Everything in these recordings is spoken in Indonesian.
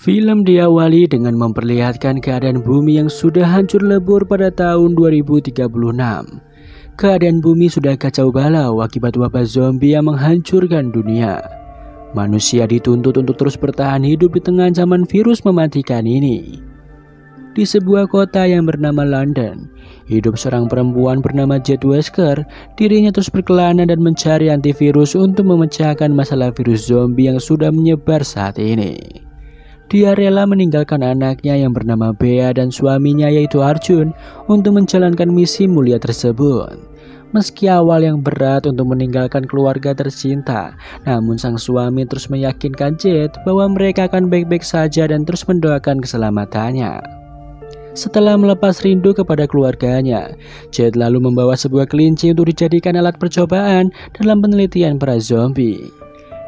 Film diawali dengan memperlihatkan keadaan bumi yang sudah hancur lebur pada tahun 2036. Keadaan bumi sudah kacau balau akibat wabah zombie yang menghancurkan dunia. Manusia dituntut untuk terus bertahan hidup di tengah ancaman virus mematikan ini. Di sebuah kota yang bernama London, hidup seorang perempuan bernama Jade Wesker. Dirinya terus berkelana dan mencari antivirus untuk memecahkan masalah virus zombie yang sudah menyebar saat ini. Dia rela meninggalkan anaknya yang bernama Bea dan suaminya yaitu Arjun untuk menjalankan misi mulia tersebut. Meski awal yang berat untuk meninggalkan keluarga tercinta, namun sang suami terus meyakinkan Jade bahwa mereka akan baik-baik saja dan terus mendoakan keselamatannya. Setelah melepas rindu kepada keluarganya, Jade lalu membawa sebuah kelinci untuk dijadikan alat percobaan dalam penelitian para zombie.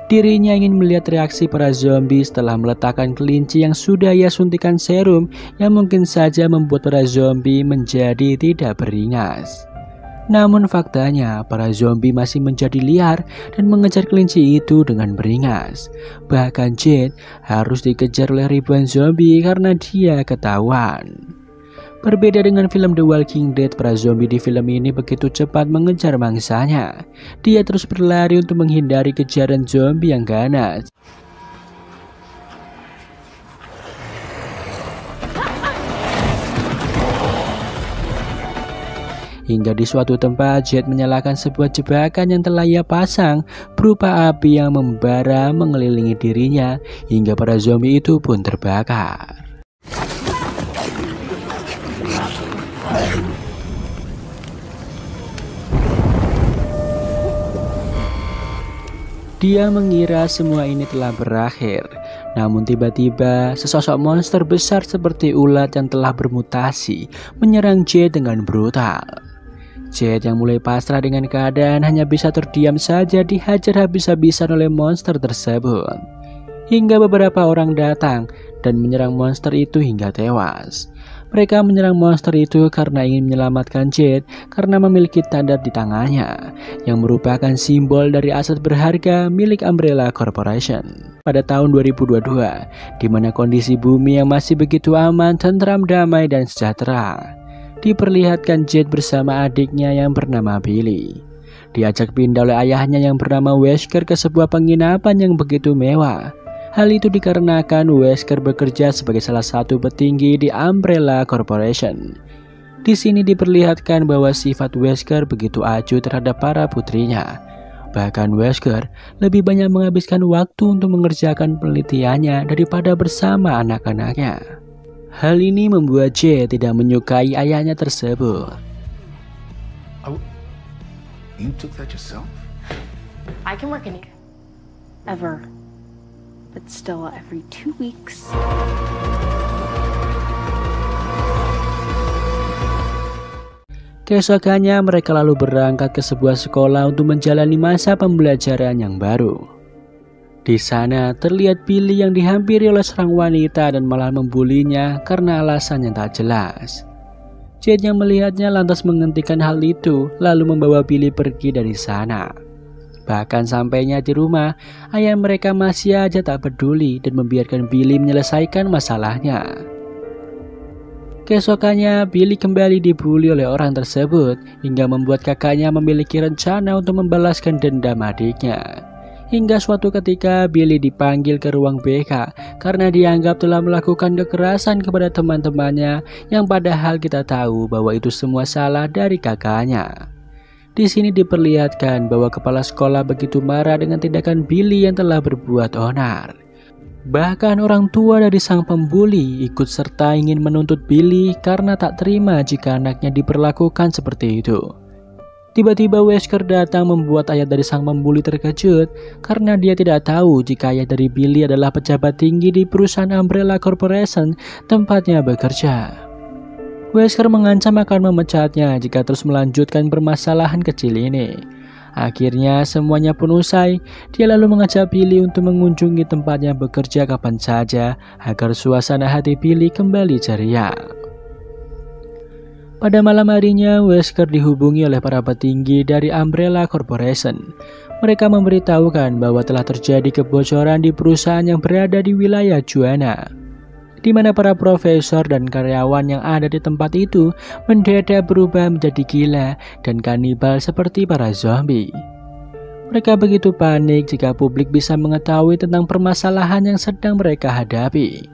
Dirinya ingin melihat reaksi para zombie setelah meletakkan kelinci yang sudah ia suntikan serum yang mungkin saja membuat para zombie menjadi tidak beringas. Namun faktanya, para zombie masih menjadi liar dan mengejar kelinci itu dengan beringas. Bahkan Jade harus dikejar oleh ribuan zombie karena dia ketahuan. Berbeda dengan film The Walking Dead, para zombie di film ini begitu cepat mengejar mangsanya. Dia terus berlari untuk menghindari kejaran zombie yang ganas. Hingga di suatu tempat, Jade menyalakan sebuah jebakan yang telah ia pasang berupa api yang membara mengelilingi dirinya hingga para zombie itu pun terbakar. Dia mengira semua ini telah berakhir, namun tiba-tiba sesosok monster besar seperti ulat yang telah bermutasi menyerang Jade dengan brutal. Jade yang mulai pasrah dengan keadaan hanya bisa terdiam saja dihajar habis-habisan oleh monster tersebut. Hingga beberapa orang datang dan menyerang monster itu hingga tewas. Mereka menyerang monster itu karena ingin menyelamatkan Jade karena memiliki tanda di tangannya yang merupakan simbol dari aset berharga milik Umbrella Corporation. Pada tahun 2022, di mana kondisi bumi yang masih begitu aman, tentram, damai, dan sejahtera, diperlihatkan Jade bersama adiknya yang bernama Billy. Diajak pindah oleh ayahnya yang bernama Wesker ke sebuah penginapan yang begitu mewah. Hal itu dikarenakan Wesker bekerja sebagai salah satu petinggi di Umbrella Corporation. Di sini diperlihatkan bahwa sifat Wesker begitu acuh terhadap para putrinya. Bahkan Wesker lebih banyak menghabiskan waktu untuk mengerjakan penelitiannya daripada bersama anak-anaknya. Hal ini membuat Jade tidak menyukai ayahnya tersebut. You took that yourself? I can work in ever. But still every 2 weeks. Keesokannya mereka lalu berangkat ke sebuah sekolah untuk menjalani masa pembelajaran yang baru. Di sana terlihat Billy yang dihampiri oleh seorang wanita dan malah membulinya karena alasan yang tak jelas. Jade yang melihatnya lantas menghentikan hal itu lalu membawa Billy pergi dari sana. Bahkan sampainya di rumah, ayah mereka masih aja tak peduli dan membiarkan Billy menyelesaikan masalahnya. Keesokannya, Billy kembali dibully oleh orang tersebut hingga membuat kakaknya memiliki rencana untuk membalaskan dendam adiknya. Hingga suatu ketika, Billy dipanggil ke ruang BK karena dianggap telah melakukan kekerasan kepada teman-temannya yang padahal kita tahu bahwa itu semua salah dari kakaknya. Di sini diperlihatkan bahwa kepala sekolah begitu marah dengan tindakan Billy yang telah berbuat onar. Bahkan orang tua dari sang pembuli ikut serta ingin menuntut Billy karena tak terima jika anaknya diperlakukan seperti itu. Tiba-tiba Wesker datang membuat ayah dari sang pembuli terkejut karena dia tidak tahu jika ayah dari Billy adalah pejabat tinggi di perusahaan Umbrella Corporation tempatnya bekerja. Wesker mengancam akan memecatnya jika terus melanjutkan permasalahan kecil ini. Akhirnya semuanya pun usai. Dia lalu mengajak Billy untuk mengunjungi tempatnya bekerja kapan saja agar suasana hati Billy kembali ceria. Pada malam harinya, Wesker dihubungi oleh para petinggi dari Umbrella Corporation. Mereka memberitahukan bahwa telah terjadi kebocoran di perusahaan yang berada di wilayah Juana. di mana para profesor dan karyawan yang ada di tempat itu mendadak berubah menjadi gila dan kanibal seperti para zombie. Mereka begitu panik jika publik bisa mengetahui tentang permasalahan yang sedang mereka hadapi.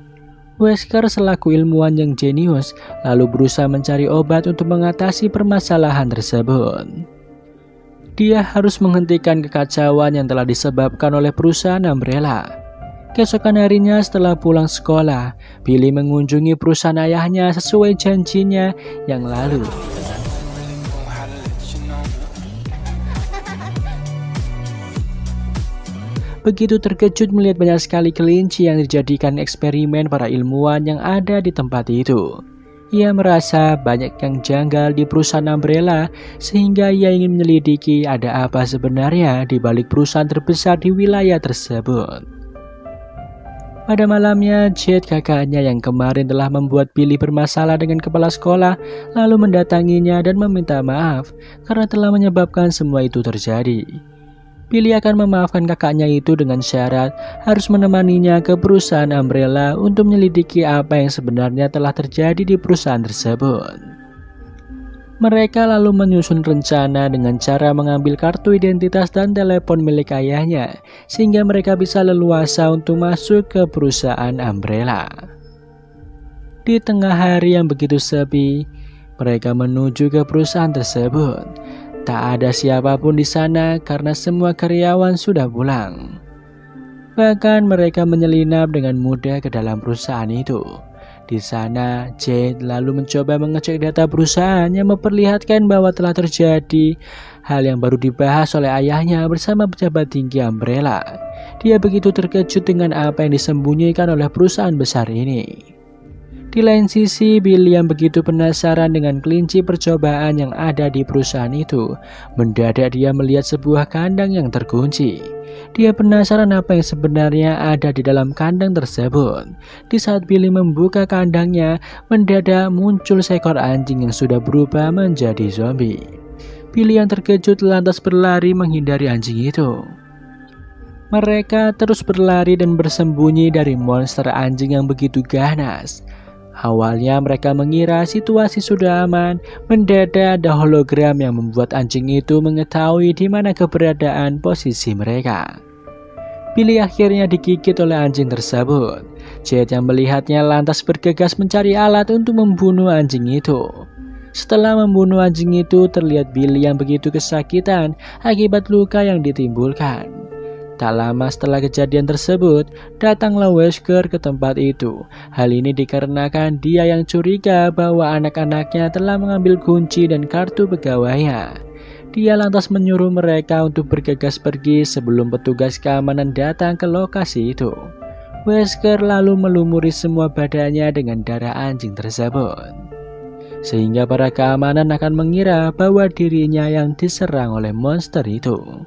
Wesker selaku ilmuwan yang jenius lalu berusaha mencari obat untuk mengatasi permasalahan tersebut. Dia harus menghentikan kekacauan yang telah disebabkan oleh perusahaan Umbrella. Keesokan harinya setelah pulang sekolah, Billy mengunjungi perusahaan ayahnya sesuai janjinya yang lalu. Begitu terkejut melihat banyak sekali kelinci yang dijadikan eksperimen para ilmuwan yang ada di tempat itu. Ia merasa banyak yang janggal di perusahaan Umbrella sehingga ia ingin menyelidiki ada apa sebenarnya di balik perusahaan terbesar di wilayah tersebut. Pada malamnya, Jade kakaknya yang kemarin telah membuat Billy bermasalah dengan kepala sekolah lalu mendatanginya dan meminta maaf karena telah menyebabkan semua itu terjadi. Billy akan memaafkan kakaknya itu dengan syarat harus menemaninya ke perusahaan Umbrella untuk menyelidiki apa yang sebenarnya telah terjadi di perusahaan tersebut. Mereka lalu menyusun rencana dengan cara mengambil kartu identitas dan telepon milik ayahnya sehingga mereka bisa leluasa untuk masuk ke perusahaan Umbrella. Di tengah hari yang begitu sepi, mereka menuju ke perusahaan tersebut. Tak ada siapapun di sana karena semua karyawan sudah pulang. Bahkan mereka menyelinap dengan mudah ke dalam perusahaan itu. Di sana, Jade lalu mencoba mengecek data perusahaan yang memperlihatkan bahwa telah terjadi hal yang baru dibahas oleh ayahnya bersama pejabat tinggi Umbrella. Dia begitu terkejut dengan apa yang disembunyikan oleh perusahaan besar ini. Di lain sisi, Billy yang begitu penasaran dengan kelinci percobaan yang ada di perusahaan itu, mendadak dia melihat sebuah kandang yang terkunci. Dia penasaran apa yang sebenarnya ada di dalam kandang tersebut. Di saat Billy membuka kandangnya, mendadak muncul seekor anjing yang sudah berubah menjadi zombie. Billy yang terkejut lantas berlari menghindari anjing itu. Mereka terus berlari dan bersembunyi dari monster anjing yang begitu ganas. Awalnya mereka mengira situasi sudah aman, mendadak ada hologram yang membuat anjing itu mengetahui di mana keberadaan posisi mereka. Billy akhirnya digigit oleh anjing tersebut. Jade yang melihatnya lantas bergegas mencari alat untuk membunuh anjing itu. Setelah membunuh anjing itu, terlihat Billy yang begitu kesakitan akibat luka yang ditimbulkan. Tak lama setelah kejadian tersebut, datanglah Wesker ke tempat itu. Hal ini dikarenakan dia yang curiga bahwa anak-anaknya telah mengambil kunci dan kartu pegawainya. Dia lantas menyuruh mereka untuk bergegas pergi sebelum petugas keamanan datang ke lokasi itu. Wesker lalu melumuri semua badannya dengan darah anjing tersebut, sehingga para keamanan akan mengira bahwa dirinya yang diserang oleh monster itu.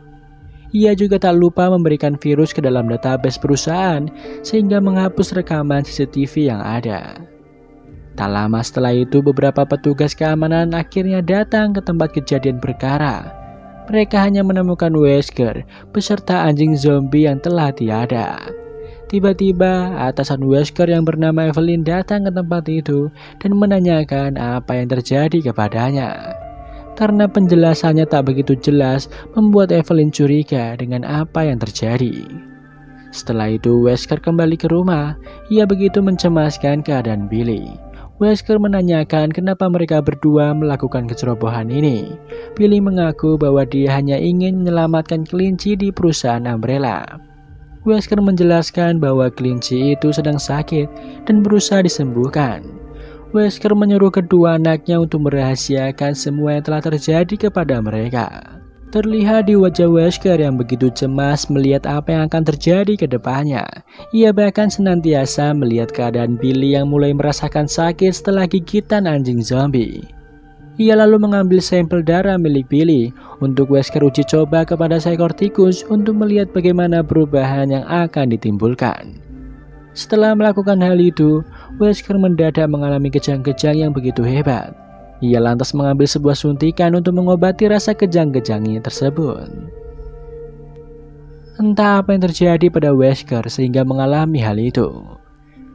Ia juga tak lupa memberikan virus ke dalam database perusahaan sehingga menghapus rekaman CCTV yang ada. Tak lama setelah itu, beberapa petugas keamanan akhirnya datang ke tempat kejadian perkara. Mereka hanya menemukan Wesker beserta anjing zombie yang telah tiada. Tiba-tiba atasan Wesker yang bernama Evelyn datang ke tempat itu dan menanyakan apa yang terjadi kepadanya. Karena penjelasannya tak begitu jelas, membuat Evelyn curiga dengan apa yang terjadi. Setelah itu, Wesker kembali ke rumah. Ia begitu mencemaskan keadaan Billy. Wesker menanyakan kenapa mereka berdua melakukan kecerobohan ini. Billy mengaku bahwa dia hanya ingin menyelamatkan kelinci di perusahaan Umbrella. Wesker menjelaskan bahwa kelinci itu sedang sakit dan berusaha disembuhkan. Wesker menyuruh kedua anaknya untuk merahasiakan semua yang telah terjadi kepada mereka. Terlihat di wajah Wesker yang begitu cemas melihat apa yang akan terjadi ke depannya. Ia bahkan senantiasa melihat keadaan Billy yang mulai merasakan sakit setelah gigitan anjing zombie. Ia lalu mengambil sampel darah milik Billy untuk Wesker uji coba kepada seekor tikus untuk melihat bagaimana perubahan yang akan ditimbulkan. Setelah melakukan hal itu, Wesker mendadak mengalami kejang-kejang yang begitu hebat. Ia lantas mengambil sebuah suntikan untuk mengobati rasa kejang-kejangnya tersebut. Entah apa yang terjadi pada Wesker sehingga mengalami hal itu.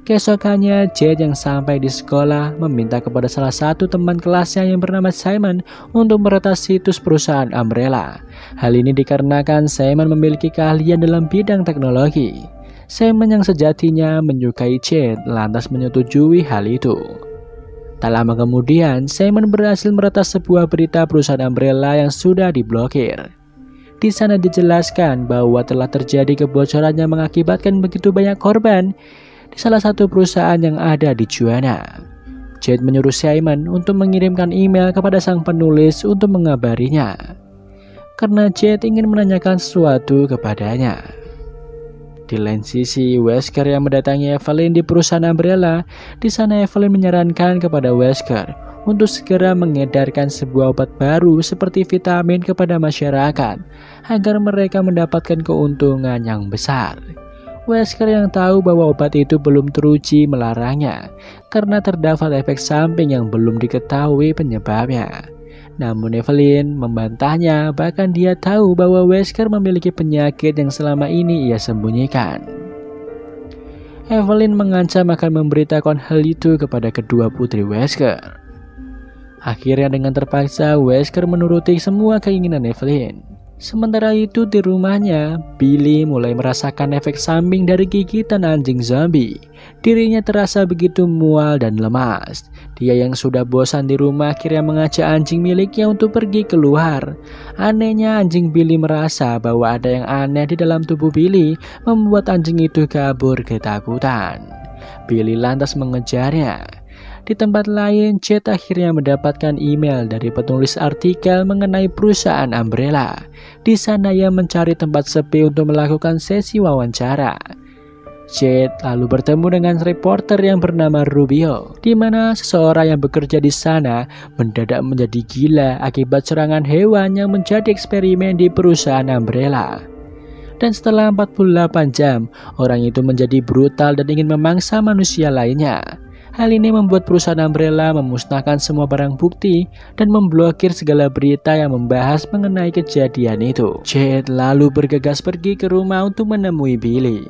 Keesokannya, Jade yang sampai di sekolah meminta kepada salah satu teman kelasnya yang bernama Simon untuk meretas situs perusahaan Umbrella. Hal ini dikarenakan Simon memiliki keahlian dalam bidang teknologi. Simon yang sejatinya menyukai Jade lantas menyetujui hal itu. Tak lama kemudian, Simon berhasil meretas sebuah berita perusahaan Umbrella yang sudah diblokir. Di sana dijelaskan bahwa telah terjadi kebocoran yang mengakibatkan begitu banyak korban di salah satu perusahaan yang ada di Juana. Jade menyuruh Simon untuk mengirimkan email kepada sang penulis untuk mengabarinya, karena Jade ingin menanyakan sesuatu kepadanya. Di lain sisi, Wesker yang mendatangi Evelyn di perusahaan Umbrella. Di sana Evelyn menyarankan kepada Wesker untuk segera mengedarkan sebuah obat baru seperti vitamin kepada masyarakat agar mereka mendapatkan keuntungan yang besar. Wesker yang tahu bahwa obat itu belum teruji melarangnya karena terdapat efek samping yang belum diketahui penyebabnya. Namun Evelyn membantahnya, bahkan dia tahu bahwa Wesker memiliki penyakit yang selama ini ia sembunyikan. Evelyn mengancam akan memberitakan hal itu kepada kedua putri Wesker. Akhirnya dengan terpaksa Wesker menuruti semua keinginan Evelyn. Sementara itu di rumahnya, Billy mulai merasakan efek samping dari gigitan anjing zombie. Dirinya terasa begitu mual dan lemas. Dia yang sudah bosan di rumah akhirnya mengajak anjing miliknya untuk pergi keluar. Anehnya anjing Billy merasa bahwa ada yang aneh di dalam tubuh Billy, membuat anjing itu kabur ketakutan. Billy lantas mengejarnya. Di tempat lain, Jade akhirnya mendapatkan email dari penulis artikel mengenai perusahaan Umbrella. Di sana ia mencari tempat sepi untuk melakukan sesi wawancara. Jade lalu bertemu dengan reporter yang bernama Rubio, di mana seseorang yang bekerja di sana mendadak menjadi gila akibat serangan hewan yang menjadi eksperimen di perusahaan Umbrella. Dan setelah 48 jam, orang itu menjadi brutal dan ingin memangsa manusia lainnya. Hal ini membuat perusahaan Umbrella memusnahkan semua barang bukti dan memblokir segala berita yang membahas mengenai kejadian itu. Jade lalu bergegas pergi ke rumah untuk menemui Billy.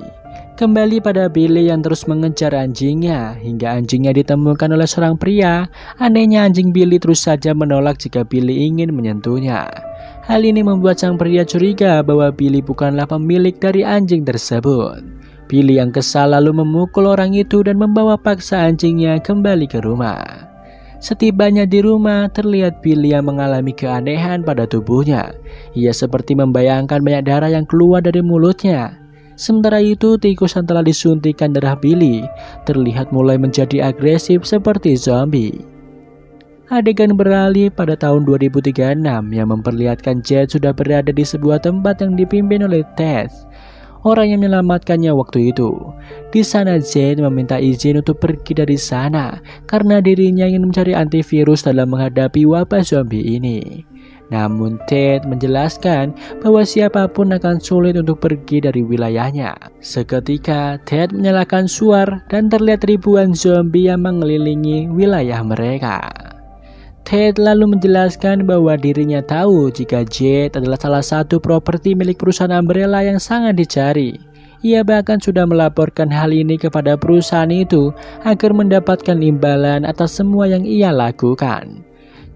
Kembali pada Billy yang terus mengejar anjingnya hingga anjingnya ditemukan oleh seorang pria. Anehnya anjing Billy terus saja menolak jika Billy ingin menyentuhnya. Hal ini membuat sang pria curiga bahwa Billy bukanlah pemilik dari anjing tersebut. Billy yang kesal lalu memukul orang itu dan membawa paksa anjingnya kembali ke rumah. Setibanya di rumah, terlihat Billy yang mengalami keanehan pada tubuhnya. Ia seperti membayangkan banyak darah yang keluar dari mulutnya. Sementara itu, tikus yang telah disuntikkan darah Billy terlihat mulai menjadi agresif seperti zombie. Adegan beralih pada tahun 2036 yang memperlihatkan Jade sudah berada di sebuah tempat yang dipimpin oleh Ted, orang yang menyelamatkannya waktu itu. Di sana Jade meminta izin untuk pergi dari sana karena dirinya ingin mencari antivirus dalam menghadapi wabah zombie ini. Namun Ted menjelaskan bahwa siapapun akan sulit untuk pergi dari wilayahnya. Seketika Ted menyalakan suar dan terlihat ribuan zombie yang mengelilingi wilayah mereka. Ted lalu menjelaskan bahwa dirinya tahu jika Jade adalah salah satu properti milik perusahaan Umbrella yang sangat dicari. Ia bahkan sudah melaporkan hal ini kepada perusahaan itu agar mendapatkan imbalan atas semua yang ia lakukan.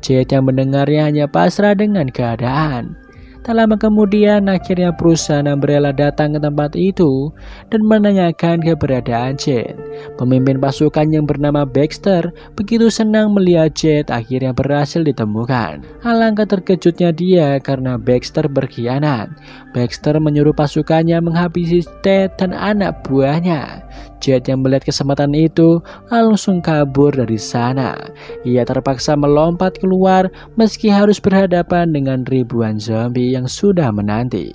Jade yang mendengarnya hanya pasrah dengan keadaan. Tak lama kemudian akhirnya perusahaan Umbrella datang ke tempat itu dan menanyakan keberadaan Jade. Pemimpin pasukan yang bernama Baxter begitu senang melihat Jade akhirnya berhasil ditemukan. Alangkah terkejutnya dia karena Baxter berkhianat. Baxter menyuruh pasukannya menghabisi Ted dan anak buahnya. Jade yang melihat kesempatan itu langsung kabur dari sana. Ia terpaksa melompat keluar meski harus berhadapan dengan ribuan zombie yang sudah menanti.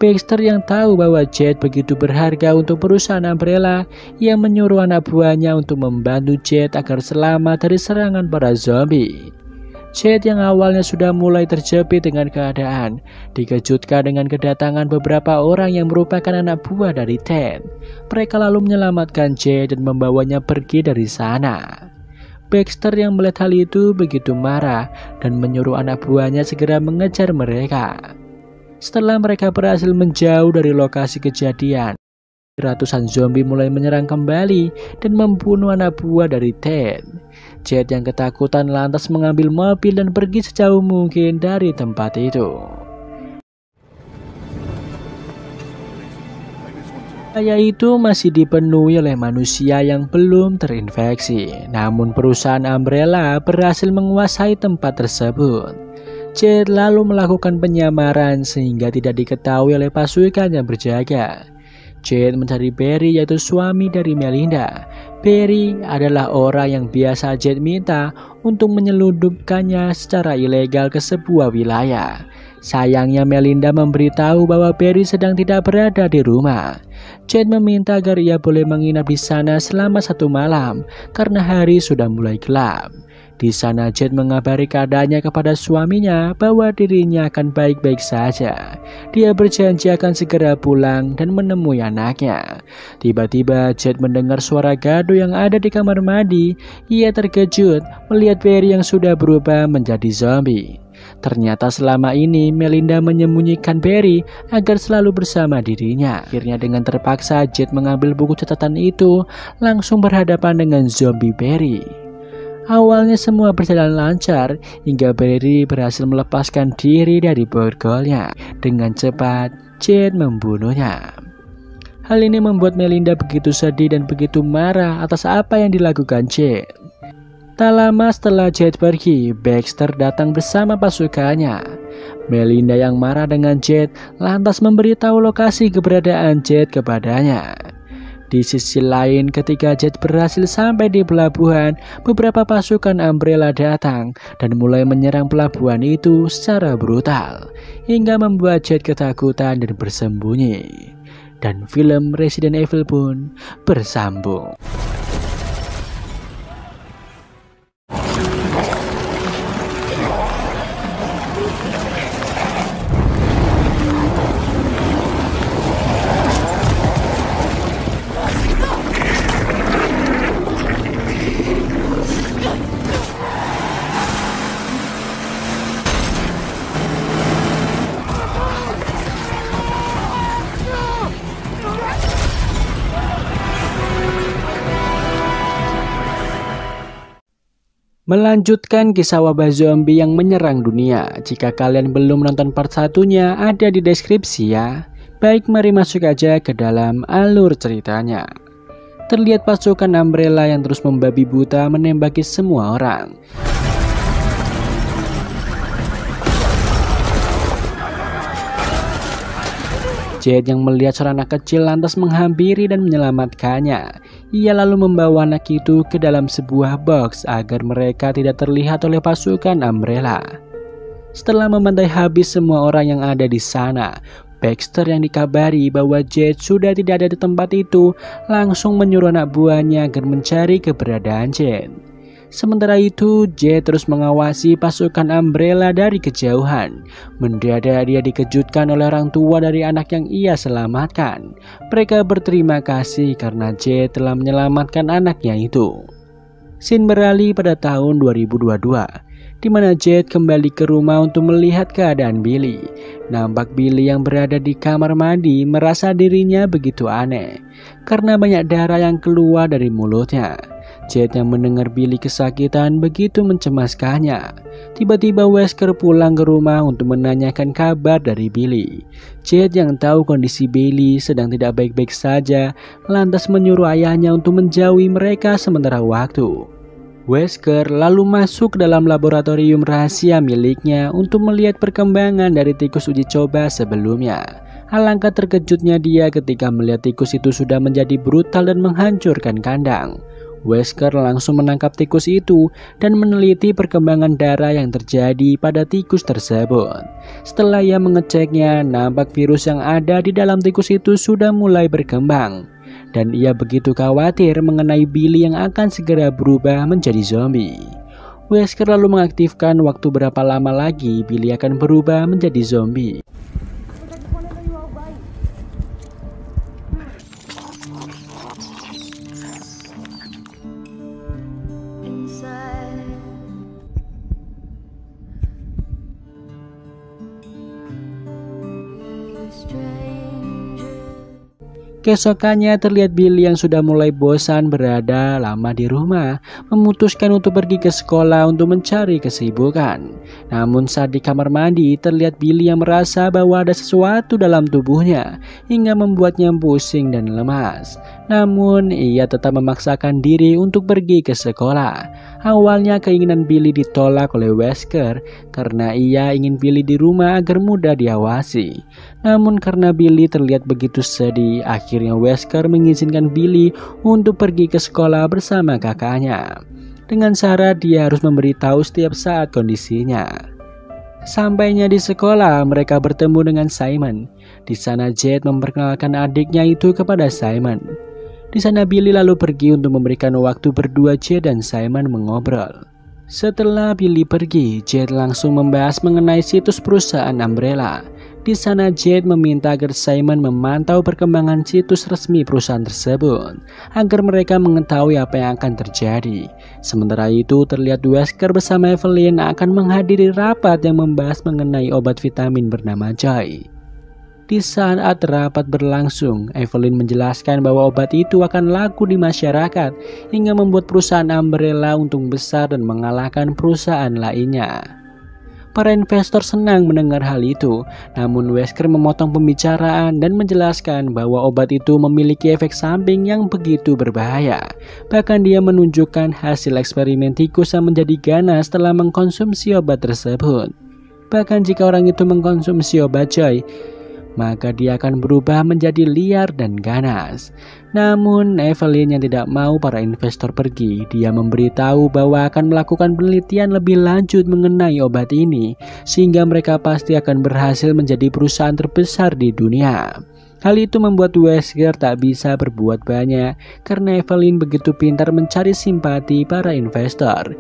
Baxter yang tahu bahwa Jade begitu berharga untuk perusahaan Umbrella, ia menyuruh anak buahnya untuk membantu Jade agar selamat dari serangan para zombie. Jade yang awalnya sudah mulai terjepit dengan keadaan, dikejutkan dengan kedatangan beberapa orang yang merupakan anak buah dari Ted. Mereka lalu menyelamatkan Jade dan membawanya pergi dari sana. Baxter yang melihat hal itu begitu marah dan menyuruh anak buahnya segera mengejar mereka. Setelah mereka berhasil menjauh dari lokasi kejadian, Ratusan zombie mulai menyerang kembali dan membunuh anak buah dari Ted. Jet yang ketakutan lantas mengambil mobil dan pergi sejauh mungkin dari tempat itu. Wilayah itu masih dipenuhi oleh manusia yang belum terinfeksi, namun perusahaan Umbrella berhasil menguasai tempat tersebut. Jet lalu melakukan penyamaran sehingga tidak diketahui oleh pasukan yang berjaga. Jet mencari Barry, yaitu suami dari Melinda. Barry adalah orang yang biasa Jet minta untuk menyelundupkannya secara ilegal ke sebuah wilayah. Sayangnya Melinda memberitahu bahwa Barry sedang tidak berada di rumah. Jet meminta agar ia boleh menginap di sana selama 1 malam karena hari sudah mulai gelap. Di sana Jet mengabari keadaannya kepada suaminya bahwa dirinya akan baik-baik saja. Dia berjanji akan segera pulang dan menemui anaknya. Tiba-tiba Jet mendengar suara gaduh yang ada di kamar mandi. Ia terkejut melihat Barry yang sudah berubah menjadi zombie. Ternyata selama ini Melinda menyembunyikan Barry agar selalu bersama dirinya. Akhirnya dengan terpaksa Jet mengambil buku catatan itu langsung berhadapan dengan zombie Barry. Awalnya semua berjalan lancar hingga Barry berhasil melepaskan diri dari borgolnya. Dengan cepat Jet membunuhnya. Hal ini membuat Melinda begitu sedih dan begitu marah atas apa yang dilakukan Jet. Tak lama setelah Jet pergi, Baxter datang bersama pasukannya. Melinda yang marah dengan Jet lantas memberitahu lokasi keberadaan Jet kepadanya. Di sisi lain, ketika Jet berhasil sampai di pelabuhan, beberapa pasukan Umbrella datang dan mulai menyerang pelabuhan itu secara brutal, hingga membuat Jet ketakutan dan bersembunyi. Dan film Resident Evil pun bersambung. Melanjutkan kisah wabah zombie yang menyerang dunia. Jika kalian belum menonton part 1-nya, ada di deskripsi ya. Baik, mari masuk aja ke dalam alur ceritanya. Terlihat pasukan Umbrella yang terus membabi buta menembaki semua orang. Jet yang melihat seorang anak kecil lantas menghampiri dan menyelamatkannya. Ia lalu membawa anak itu ke dalam sebuah box agar mereka tidak terlihat oleh pasukan Umbrella. Setelah membantai habis semua orang yang ada di sana, Baxter yang dikabari bahwa Jet sudah tidak ada di tempat itu langsung menyuruh anak buahnya agar mencari keberadaan Jet. Sementara itu, Jet terus mengawasi pasukan Umbrella dari kejauhan. Mendadak dia dikejutkan oleh orang tua dari anak yang ia selamatkan. Mereka berterima kasih karena Jet telah menyelamatkan anaknya itu. Scene beralih pada tahun 2022, di mana Jet kembali ke rumah untuk melihat keadaan Billy. Nampak Billy yang berada di kamar mandi merasa dirinya begitu aneh karena banyak darah yang keluar dari mulutnya. Jet yang mendengar Billy kesakitan begitu mencemaskannya. Tiba-tiba Wesker pulang ke rumah untuk menanyakan kabar dari Billy. Jet yang tahu kondisi Billy sedang tidak baik-baik saja, lantas menyuruh ayahnya untuk menjauhi mereka sementara waktu. Wesker lalu masuk ke dalam laboratorium rahasia miliknya untuk melihat perkembangan dari tikus uji coba sebelumnya. Alangkah terkejutnya dia ketika melihat tikus itu sudah menjadi brutal dan menghancurkan kandang. Wesker langsung menangkap tikus itu dan meneliti perkembangan darah yang terjadi pada tikus tersebut. Setelah ia mengeceknya, nampak virus yang ada di dalam tikus itu sudah mulai berkembang. Dan ia begitu khawatir mengenai Billy yang akan segera berubah menjadi zombie. Wesker lalu mengaktifkan waktu berapa lama lagi Billy akan berubah menjadi zombie. Keesokannya terlihat Billy yang sudah mulai bosan berada lama di rumah, memutuskan untuk pergi ke sekolah untuk mencari kesibukan. Namun saat di kamar mandi terlihat Billy yang merasa bahwa ada sesuatu dalam tubuhnya hingga membuatnya pusing dan lemas. Namun ia tetap memaksakan diri untuk pergi ke sekolah. Awalnya keinginan Billy ditolak oleh Wesker karena ia ingin Billy di rumah agar mudah diawasi. Namun karena Billy terlihat begitu sedih, akhirnya Wesker mengizinkan Billy untuk pergi ke sekolah bersama kakaknya. Dengan syarat dia harus memberitahu setiap saat kondisinya. Sampainya di sekolah, mereka bertemu dengan Simon. Di sana Jade memperkenalkan adiknya itu kepada Simon. Di sana Billy lalu pergi untuk memberikan waktu berdua Jade dan Simon mengobrol. Setelah Billy pergi, Jade langsung membahas mengenai situs perusahaan Umbrella. Di sana Jade meminta agar Simon memantau perkembangan situs resmi perusahaan tersebut agar mereka mengetahui apa yang akan terjadi. Sementara itu terlihat Wesker bersama Evelyn akan menghadiri rapat yang membahas mengenai obat vitamin bernama Joy. Di saat rapat berlangsung, Evelyn menjelaskan bahwa obat itu akan laku di masyarakat hingga membuat perusahaan Umbrella untung besar dan mengalahkan perusahaan lainnya. Para investor senang mendengar hal itu, namun Wesker memotong pembicaraan dan menjelaskan bahwa obat itu memiliki efek samping yang begitu berbahaya. Bahkan dia menunjukkan hasil eksperimen tikus yang menjadi ganas setelah mengkonsumsi obat tersebut. Bahkan jika orang itu mengkonsumsi obat Joy, maka dia akan berubah menjadi liar dan ganas. Namun Evelyn yang tidak mau para investor pergi, dia memberitahu bahwa akan melakukan penelitian lebih lanjut mengenai obat ini sehingga mereka pasti akan berhasil menjadi perusahaan terbesar di dunia. Hal itu membuat Wesker tak bisa berbuat banyak karena Evelyn begitu pintar mencari simpati para investor.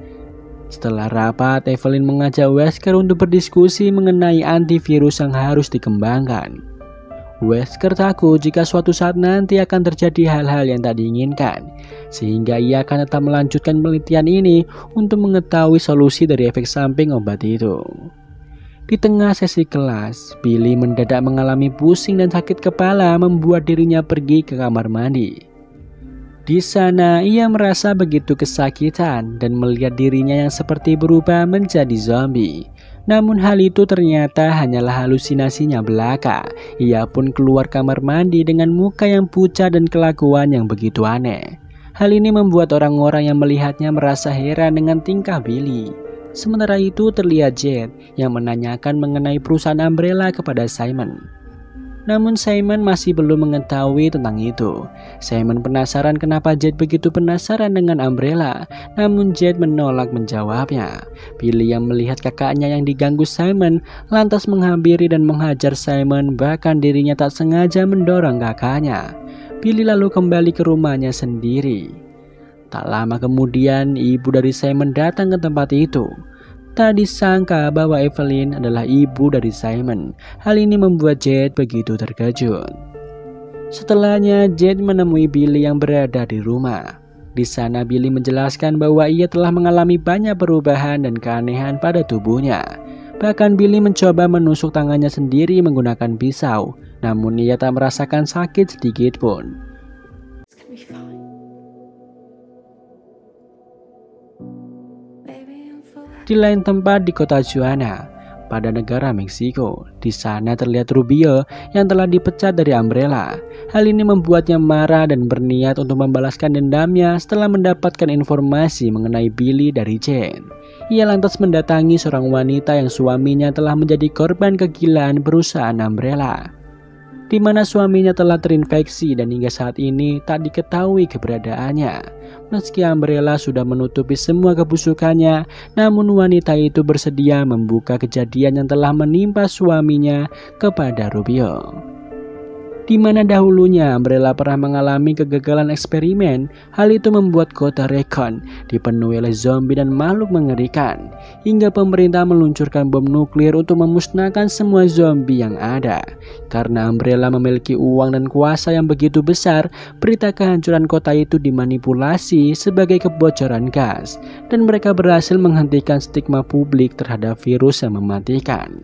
Setelah rapat, Evelyn mengajak Wesker untuk berdiskusi mengenai antivirus yang harus dikembangkan. Wesker takut jika suatu saat nanti akan terjadi hal-hal yang tak diinginkan, sehingga ia akan tetap melanjutkan penelitian ini untuk mengetahui solusi dari efek samping obat itu. Di tengah sesi kelas, Billy mendadak mengalami pusing dan sakit kepala membuat dirinya pergi ke kamar mandi. Di sana ia merasa begitu kesakitan dan melihat dirinya yang seperti berubah menjadi zombie. Namun hal itu ternyata hanyalah halusinasinya belaka. Ia pun keluar kamar mandi dengan muka yang pucat dan kelakuan yang begitu aneh. Hal ini membuat orang-orang yang melihatnya merasa heran dengan tingkah Billy. Sementara itu terlihat Jade yang menanyakan mengenai perusahaan Umbrella kepada Simon. Namun Simon masih belum mengetahui tentang itu. Simon penasaran kenapa Jade begitu penasaran dengan Umbrella, namun Jade menolak menjawabnya. Billy yang melihat kakaknya yang diganggu Simon lantas menghampiri dan menghajar Simon, bahkan dirinya tak sengaja mendorong kakaknya. Billy lalu kembali ke rumahnya sendiri. Tak lama kemudian ibu dari Simon datang ke tempat itu. Tak disangka bahwa Evelyn adalah ibu dari Simon. Hal ini membuat Jade begitu terkejut. Setelahnya Jade menemui Billy yang berada di rumah. Di sana Billy menjelaskan bahwa ia telah mengalami banyak perubahan dan keanehan pada tubuhnya. Bahkan Billy mencoba menusuk tangannya sendiri menggunakan pisau, namun ia tak merasakan sakit sedikit pun. Di lain tempat di kota Tijuana, pada negara Meksiko, di sana terlihat Rubio yang telah dipecat dari Umbrella. Hal ini membuatnya marah dan berniat untuk membalaskan dendamnya setelah mendapatkan informasi mengenai Billy dari Jane. Ia lantas mendatangi seorang wanita yang suaminya telah menjadi korban kegilaan perusahaan Umbrella, di mana suaminya telah terinfeksi dan hingga saat ini tak diketahui keberadaannya. Meski Umbrella sudah menutupi semua kebusukannya, namun wanita itu bersedia membuka kejadian yang telah menimpa suaminya kepada Rubio. Di mana dahulunya Umbrella pernah mengalami kegagalan eksperimen, hal itu membuat kota Recon dipenuhi oleh zombie dan makhluk mengerikan, hingga pemerintah meluncurkan bom nuklir untuk memusnahkan semua zombie yang ada. Karena Umbrella memiliki uang dan kuasa yang begitu besar, berita kehancuran kota itu dimanipulasi sebagai kebocoran gas, dan mereka berhasil menghentikan stigma publik terhadap virus yang mematikan.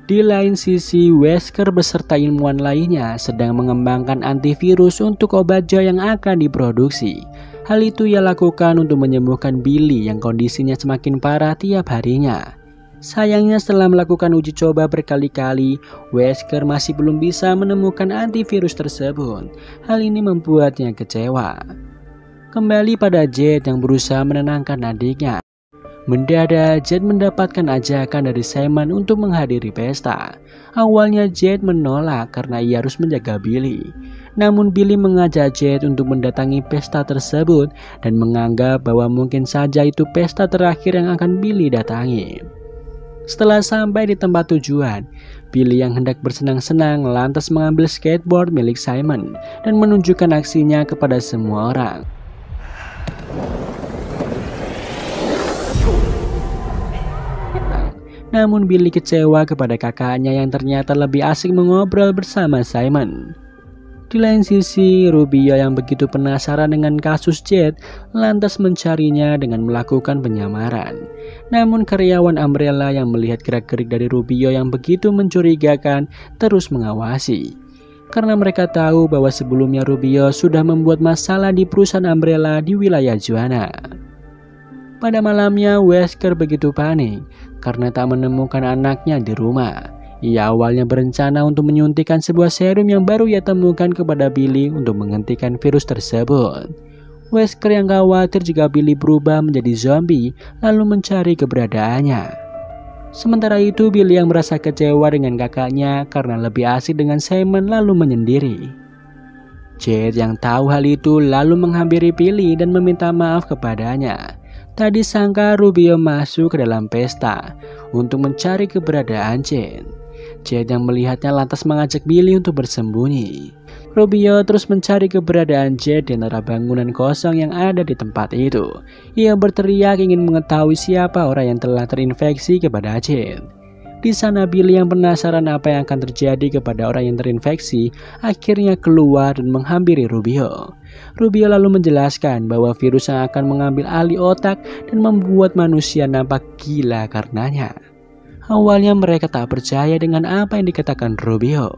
Di lain sisi, Wesker beserta ilmuwan lainnya sedang mengembangkan antivirus untuk obat Joe yang akan diproduksi. Hal itu ia lakukan untuk menyembuhkan Billy yang kondisinya semakin parah tiap harinya. Sayangnya setelah melakukan uji coba berkali-kali, Wesker masih belum bisa menemukan antivirus tersebut. Hal ini membuatnya kecewa. Kembali pada Jade yang berusaha menenangkan adiknya. Mendadak, Jade mendapatkan ajakan dari Simon untuk menghadiri pesta. Awalnya Jade menolak karena ia harus menjaga Billy. Namun Billy mengajak Jade untuk mendatangi pesta tersebut dan menganggap bahwa mungkin saja itu pesta terakhir yang akan Billy datangi. Setelah sampai di tempat tujuan, Billy yang hendak bersenang-senang lantas mengambil skateboard milik Simon dan menunjukkan aksinya kepada semua orang. Namun Billy kecewa kepada kakaknya yang ternyata lebih asik mengobrol bersama Simon. Di lain sisi, Rubio yang begitu penasaran dengan kasus Jade lantas mencarinya dengan melakukan penyamaran. Namun karyawan Umbrella yang melihat gerak-gerik dari Rubio yang begitu mencurigakan terus mengawasi. Karena mereka tahu bahwa sebelumnya Rubio sudah membuat masalah di perusahaan Umbrella di wilayah Juana. Pada malamnya, Wesker begitu panik karena tak menemukan anaknya di rumah. Ia awalnya berencana untuk menyuntikkan sebuah serum yang baru ia temukan kepada Billy untuk menghentikan virus tersebut. Wesker yang khawatir jika Billy berubah menjadi zombie lalu mencari keberadaannya. Sementara itu, Billy yang merasa kecewa dengan kakaknya karena lebih asik dengan Simon lalu menyendiri. Jade yang tahu hal itu lalu menghampiri Billy dan meminta maaf kepadanya. Tak disangka Rubio masuk ke dalam pesta untuk mencari keberadaan Jade. Jade yang melihatnya lantas mengajak Billy untuk bersembunyi. Rubio terus mencari keberadaan Jade di antara bangunan kosong yang ada di tempat itu. Ia berteriak ingin mengetahui siapa orang yang telah terinfeksi kepada Jade. Di sana Billy yang penasaran apa yang akan terjadi kepada orang yang terinfeksi akhirnya keluar dan menghampiri Rubio. Rubio lalu menjelaskan bahwa virus yang akan mengambil alih otak dan membuat manusia nampak gila karenanya. Awalnya mereka tak percaya dengan apa yang dikatakan Rubio.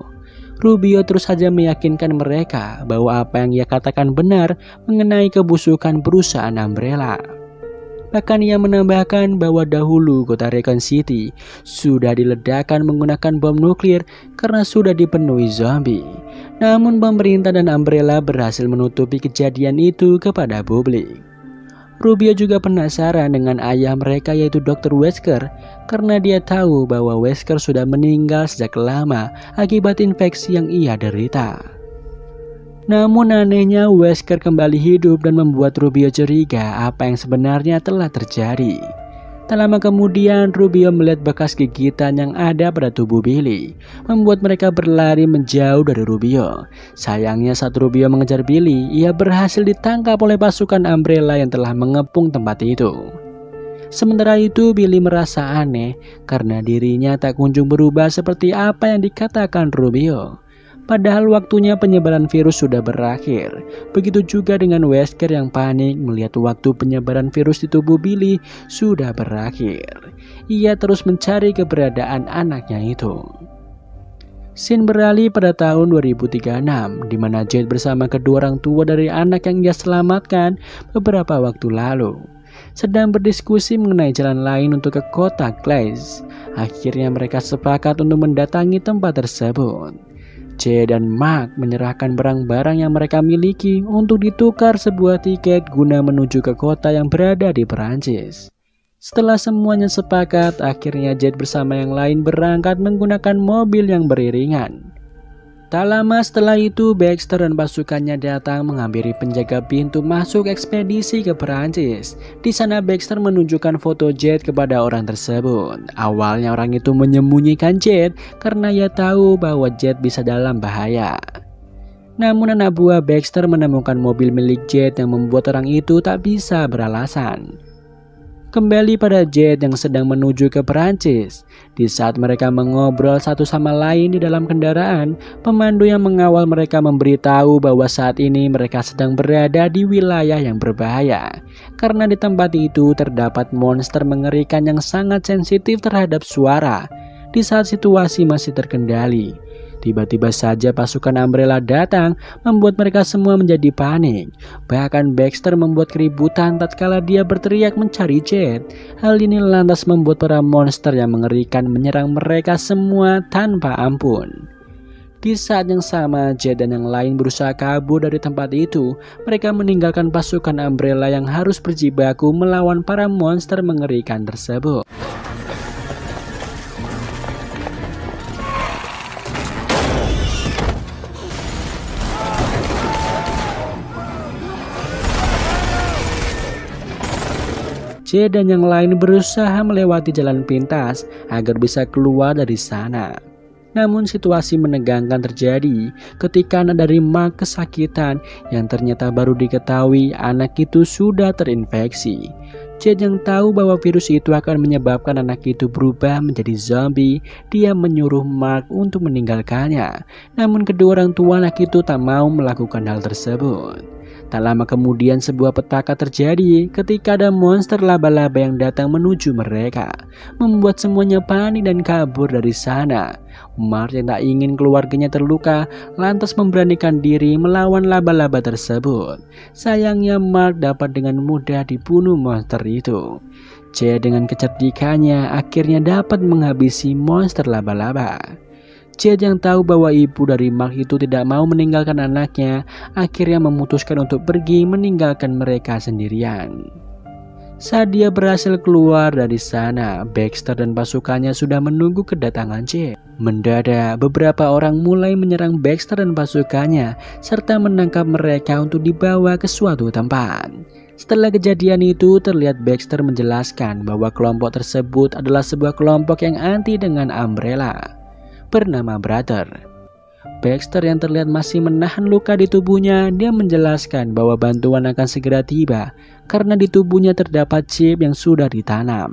Rubio terus saja meyakinkan mereka bahwa apa yang ia katakan benar mengenai kebusukan perusahaan Umbrella. Bahkan ia menambahkan bahwa dahulu kota Recon City sudah diledakkan menggunakan bom nuklir karena sudah dipenuhi zombie. Namun pemerintah dan Umbrella berhasil menutupi kejadian itu kepada publik. Rubio juga penasaran dengan ayah mereka yaitu Dr. Wesker karena dia tahu bahwa Wesker sudah meninggal sejak lama akibat infeksi yang ia derita. Namun anehnya Wesker kembali hidup dan membuat Rubio curiga apa yang sebenarnya telah terjadi. Tak lama kemudian Rubio melihat bekas gigitan yang ada pada tubuh Billy, membuat mereka berlari menjauh dari Rubio. Sayangnya saat Rubio mengejar Billy, ia berhasil ditangkap oleh pasukan Umbrella yang telah mengepung tempat itu. Sementara itu Billy merasa aneh karena dirinya tak kunjung berubah seperti apa yang dikatakan Rubio. Padahal waktunya penyebaran virus sudah berakhir. Begitu juga dengan Wesker yang panik melihat waktu penyebaran virus di tubuh Billy sudah berakhir. Ia terus mencari keberadaan anaknya itu. Scene beralih pada tahun 2036 di mana Jade bersama kedua orang tua dari anak yang ia selamatkan beberapa waktu lalu sedang berdiskusi mengenai jalan lain untuk ke kota Glaze. Akhirnya mereka sepakat untuk mendatangi tempat tersebut. Jade dan Mark menyerahkan barang-barang yang mereka miliki untuk ditukar sebuah tiket guna menuju ke kota yang berada di Perancis. Setelah semuanya sepakat, akhirnya Jade bersama yang lain berangkat menggunakan mobil yang beriringan. Tak lama setelah itu, Baxter dan pasukannya datang menghampiri penjaga pintu masuk ekspedisi ke Perancis. Di sana Baxter menunjukkan foto Jade kepada orang tersebut. Awalnya orang itu menyembunyikan Jade karena ia tahu bahwa Jade bisa dalam bahaya. Namun anak buah Baxter menemukan mobil milik Jade yang membuat orang itu tak bisa beralasan. Kembali pada Jade yang sedang menuju ke Perancis. Di saat mereka mengobrol satu sama lain di dalam kendaraan, pemandu yang mengawal mereka memberitahu bahwa saat ini mereka sedang berada di wilayah yang berbahaya. Karena di tempat itu terdapat monster mengerikan yang sangat sensitif terhadap suara. Di saat situasi masih terkendali, tiba-tiba saja pasukan Umbrella datang, membuat mereka semua menjadi panik. Bahkan Baxter membuat keributan tatkala dia berteriak mencari Jade. Hal ini lantas membuat para monster yang mengerikan menyerang mereka semua tanpa ampun. Di saat yang sama, Jade dan yang lain berusaha kabur dari tempat itu. Mereka meninggalkan pasukan Umbrella yang harus berjibaku melawan para monster mengerikan tersebut. Jade dan yang lain berusaha melewati jalan pintas agar bisa keluar dari sana. Namun situasi menegangkan terjadi ketika anak dari Mark kesakitan yang ternyata baru diketahui anak itu sudah terinfeksi. Jade yang tahu bahwa virus itu akan menyebabkan anak itu berubah menjadi zombie, dia menyuruh Mark untuk meninggalkannya. Namun kedua orang tua anak itu tak mau melakukan hal tersebut. Tak lama kemudian sebuah petaka terjadi ketika ada monster laba-laba yang datang menuju mereka, membuat semuanya panik dan kabur dari sana. Mark yang tak ingin keluarganya terluka lantas memberanikan diri melawan laba-laba tersebut. Sayangnya Mark dapat dengan mudah dibunuh monster itu. Jade dengan kecerdikannya akhirnya dapat menghabisi monster laba-laba. Jade yang tahu bahwa ibu dari Mark itu tidak mau meninggalkan anaknya, akhirnya memutuskan untuk pergi meninggalkan mereka sendirian. Saat dia berhasil keluar dari sana, Baxter dan pasukannya sudah menunggu kedatangan Jade. Mendadak, beberapa orang mulai menyerang Baxter dan pasukannya, serta menangkap mereka untuk dibawa ke suatu tempat. Setelah kejadian itu, terlihat Baxter menjelaskan bahwa kelompok tersebut adalah sebuah kelompok yang anti dengan Umbrella, bernama Brother. Baxter yang terlihat masih menahan luka di tubuhnya, dia menjelaskan bahwa bantuan akan segera tiba karena di tubuhnya terdapat chip yang sudah ditanam.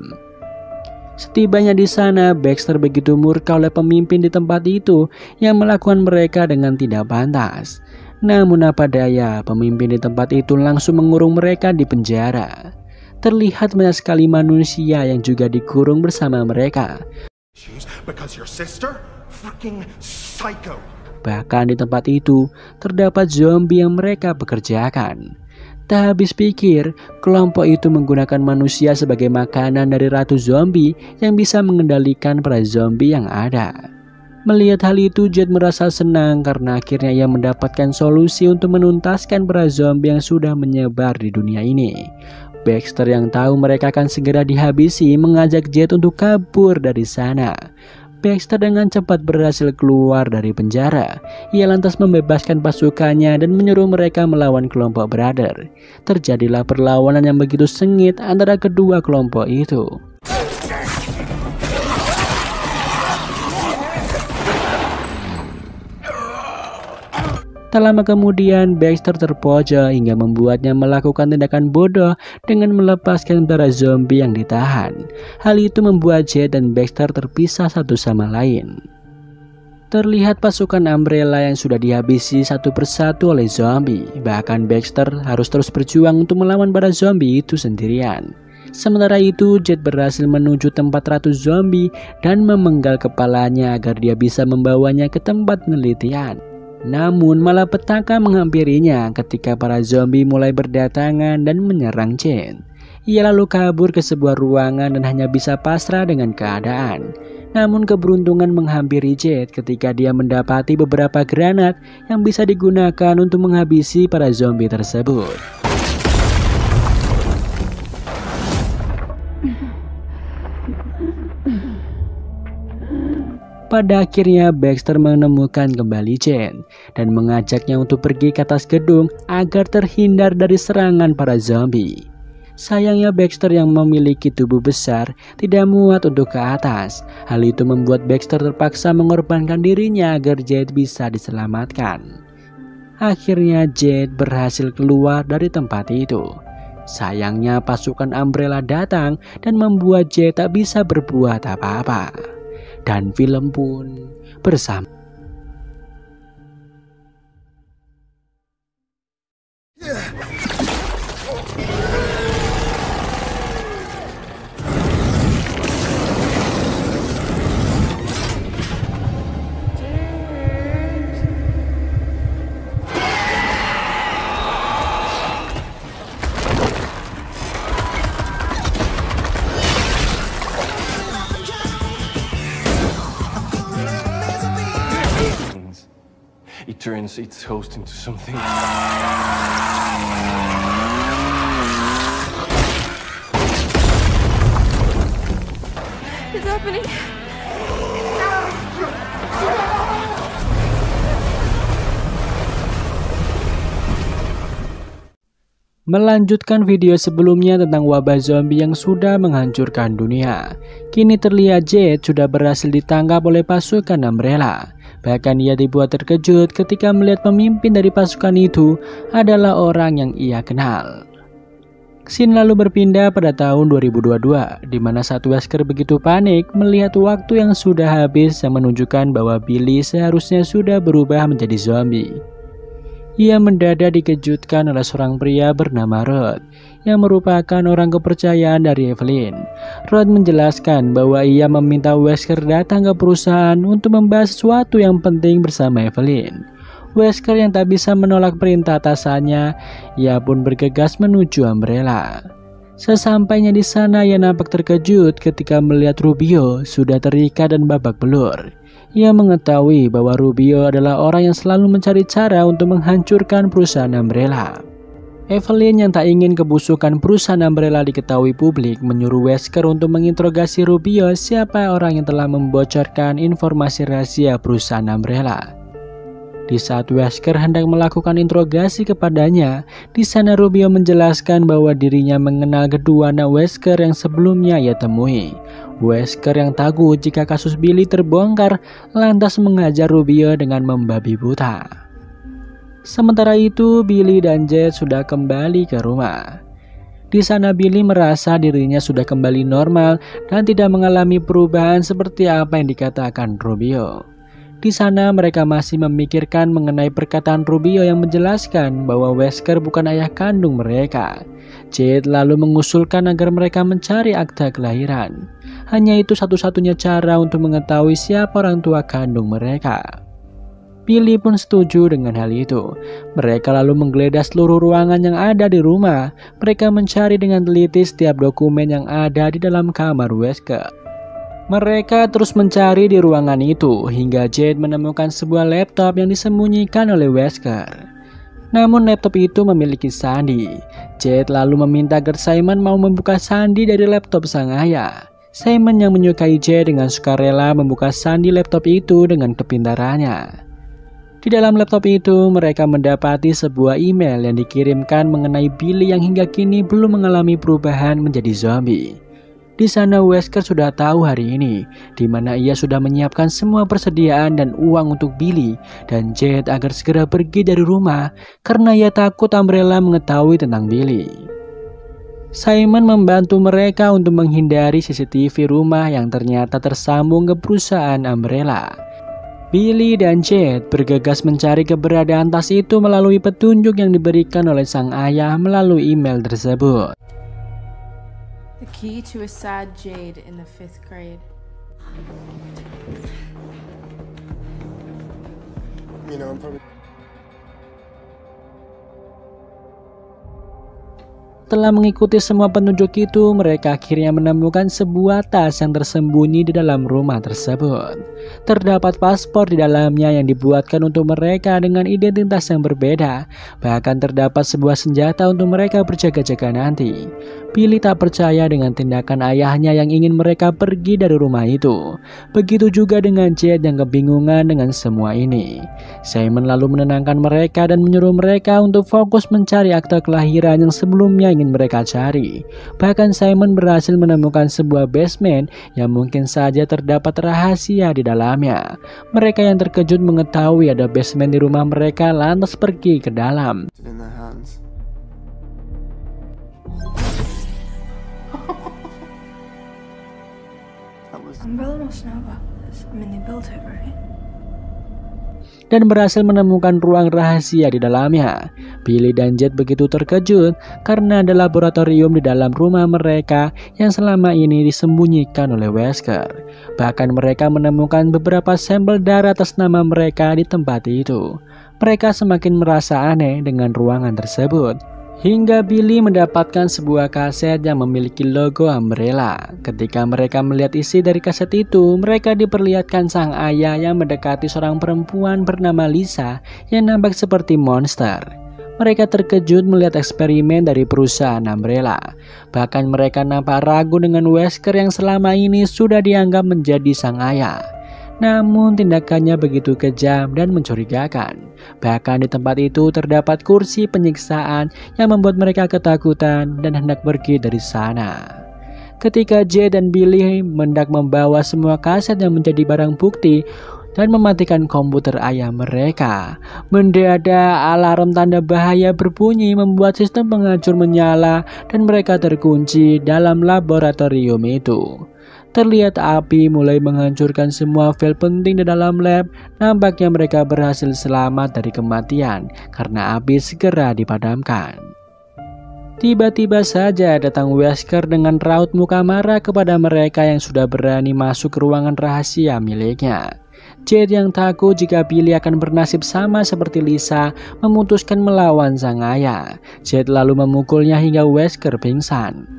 Setibanya di sana, Baxter begitu murka oleh pemimpin di tempat itu yang melakukan mereka dengan tidak pantas. Namun apa daya, pemimpin di tempat itu langsung mengurung mereka di penjara. Terlihat banyak sekali manusia yang juga dikurung bersama mereka. Because your sister? Fucking psycho. Bahkan di tempat itu terdapat zombie yang mereka pekerjakan. Tak habis pikir, kelompok itu menggunakan manusia sebagai makanan dari ratu zombie yang bisa mengendalikan para zombie yang ada. Melihat hal itu, Jade merasa senang karena akhirnya ia mendapatkan solusi untuk menuntaskan para zombie yang sudah menyebar di dunia ini. Baxter yang tahu mereka akan segera dihabisi mengajak Jade untuk kabur dari sana. Baxter dengan cepat berhasil keluar dari penjara. Ia lantas membebaskan pasukannya dan menyuruh mereka melawan kelompok Brother. Terjadilah perlawanan yang begitu sengit antara kedua kelompok itu. Tak lama kemudian, Baxter terpojok hingga membuatnya melakukan tindakan bodoh dengan melepaskan para zombie yang ditahan. Hal itu membuat Jade dan Baxter terpisah satu sama lain. Terlihat pasukan Umbrella yang sudah dihabisi satu persatu oleh zombie. Bahkan Baxter harus terus berjuang untuk melawan para zombie itu sendirian. Sementara itu, Jade berhasil menuju tempat ratu zombie dan memenggal kepalanya agar dia bisa membawanya ke tempat penelitian. Namun malah petaka menghampirinya ketika para zombie mulai berdatangan dan menyerang Jade. Ia lalu kabur ke sebuah ruangan dan hanya bisa pasrah dengan keadaan. Namun keberuntungan menghampiri Jade ketika dia mendapati beberapa granat yang bisa digunakan untuk menghabisi para zombie tersebut. Pada akhirnya Baxter menemukan kembali Jade dan mengajaknya untuk pergi ke atas gedung agar terhindar dari serangan para zombie. Sayangnya Baxter yang memiliki tubuh besar tidak muat untuk ke atas. Hal itu membuat Baxter terpaksa mengorbankan dirinya agar Jade bisa diselamatkan. Akhirnya Jade berhasil keluar dari tempat itu. Sayangnya pasukan Umbrella datang dan membuat Jade tak bisa berbuat apa-apa. Dan film pun bersama. turns its host into something. It's happening. Melanjutkan video sebelumnya tentang wabah zombie yang sudah menghancurkan dunia. Kini terlihat Jade sudah berhasil ditangkap oleh pasukan Umbrella. Bahkan ia dibuat terkejut ketika melihat pemimpin dari pasukan itu adalah orang yang ia kenal. Scene lalu berpindah pada tahun 2022, di mana saat Wesker begitu panik melihat waktu yang sudah habis yang menunjukkan bahwa Billy seharusnya sudah berubah menjadi zombie. Ia mendadak dikejutkan oleh seorang pria bernama Rod, yang merupakan orang kepercayaan dari Evelyn. Rod menjelaskan bahwa ia meminta Wesker datang ke perusahaan untuk membahas sesuatu yang penting bersama Evelyn. Wesker yang tak bisa menolak perintah atasannya, ia pun bergegas menuju Umbrella. Sesampainya di sana, ia nampak terkejut ketika melihat Rubio sudah terikat dan babak belur. Ia mengetahui bahwa Rubio adalah orang yang selalu mencari cara untuk menghancurkan perusahaan Umbrella. Evelyn yang tak ingin kebusukan perusahaan Umbrella diketahui publik menyuruh Wesker untuk menginterogasi Rubio siapa orang yang telah membocorkan informasi rahasia perusahaan Umbrella. Di saat Wesker hendak melakukan interogasi kepadanya, di sana Rubio menjelaskan bahwa dirinya mengenal kedua anak Wesker yang sebelumnya ia temui. Wesker yang takut jika kasus Billy terbongkar, lantas mengajar Rubio dengan membabi buta. Sementara itu, Billy dan Jade sudah kembali ke rumah. Di sana Billy merasa dirinya sudah kembali normal dan tidak mengalami perubahan seperti apa yang dikatakan Rubio. Di sana mereka masih memikirkan mengenai perkataan Rubio yang menjelaskan bahwa Wesker bukan ayah kandung mereka. Jade lalu mengusulkan agar mereka mencari akta kelahiran. Hanya itu satu-satunya cara untuk mengetahui siapa orang tua kandung mereka. Billy pun setuju dengan hal itu. Mereka lalu menggeledah seluruh ruangan yang ada di rumah. Mereka mencari dengan teliti setiap dokumen yang ada di dalam kamar Wesker. Mereka terus mencari di ruangan itu hingga Jade menemukan sebuah laptop yang disembunyikan oleh Wesker. Namun laptop itu memiliki sandi. Jade lalu meminta agar Simon mau membuka sandi dari laptop sang ayah. Simon yang menyukai Jade dengan sukarela membuka sandi laptop itu dengan kepintarannya. Di dalam laptop itu mereka mendapati sebuah email yang dikirimkan mengenai Billy yang hingga kini belum mengalami perubahan menjadi zombie. Di sana Wesker sudah tahu hari ini, di mana ia sudah menyiapkan semua persediaan dan uang untuk Billy dan Jade agar segera pergi dari rumah karena ia takut Umbrella mengetahui tentang Billy. Simon membantu mereka untuk menghindari CCTV rumah yang ternyata tersambung ke perusahaan Umbrella. Billy dan Jade bergegas mencari keberadaan tas itu melalui petunjuk yang diberikan oleh sang ayah melalui email tersebut. The key to a sad Jade in the 5th grade. You know, I'm probably... Setelah mengikuti semua petunjuk itu, mereka akhirnya menemukan sebuah tas yang tersembunyi di dalam rumah tersebut. Terdapat paspor di dalamnya yang dibuatkan untuk mereka dengan identitas yang berbeda. Bahkan terdapat sebuah senjata untuk mereka berjaga-jaga nanti. Billy tak percaya dengan tindakan ayahnya yang ingin mereka pergi dari rumah itu. Begitu juga dengan Jade yang kebingungan dengan semua ini. Simon lalu menenangkan mereka dan menyuruh mereka untuk fokus mencari akta kelahiran yang sebelumnya ingin mereka cari. Bahkan Simon berhasil menemukan sebuah basement yang mungkin saja terdapat rahasia di dalamnya. Mereka yang terkejut mengetahui ada basement di rumah mereka lantas pergi ke dalam. Umbrella must know about this. I mean, they built it, right? Dan berhasil menemukan ruang rahasia di dalamnya. Billy dan Jade begitu terkejut karena ada laboratorium di dalam rumah mereka yang selama ini disembunyikan oleh Wesker. Bahkan mereka menemukan beberapa sampel darah atas nama mereka di tempat itu. Mereka semakin merasa aneh dengan ruangan tersebut. Hingga Billy mendapatkan sebuah kaset yang memiliki logo Umbrella. Ketika mereka melihat isi dari kaset itu, mereka diperlihatkan sang ayah yang mendekati seorang perempuan bernama Lisa yang nampak seperti monster. Mereka terkejut melihat eksperimen dari perusahaan Umbrella. Bahkan mereka nampak ragu dengan Wesker yang selama ini sudah dianggap menjadi sang ayah. Namun tindakannya begitu kejam dan mencurigakan. Bahkan di tempat itu terdapat kursi penyiksaan yang membuat mereka ketakutan dan hendak pergi dari sana. Ketika Jade dan Billy hendak membawa semua kaset yang menjadi barang bukti dan mematikan komputer ayah mereka, mendadak alarm tanda bahaya berbunyi membuat sistem penghancur menyala dan mereka terkunci dalam laboratorium itu. Terlihat api mulai menghancurkan semua file penting di dalam lab. Nampaknya mereka berhasil selamat dari kematian karena api segera dipadamkan. Tiba-tiba saja datang Wesker dengan raut muka marah kepada mereka yang sudah berani masuk ke ruangan rahasia miliknya. Jade yang takut jika Billy akan bernasib sama seperti Lisa memutuskan melawan sang ayah. Jade lalu memukulnya hingga Wesker pingsan.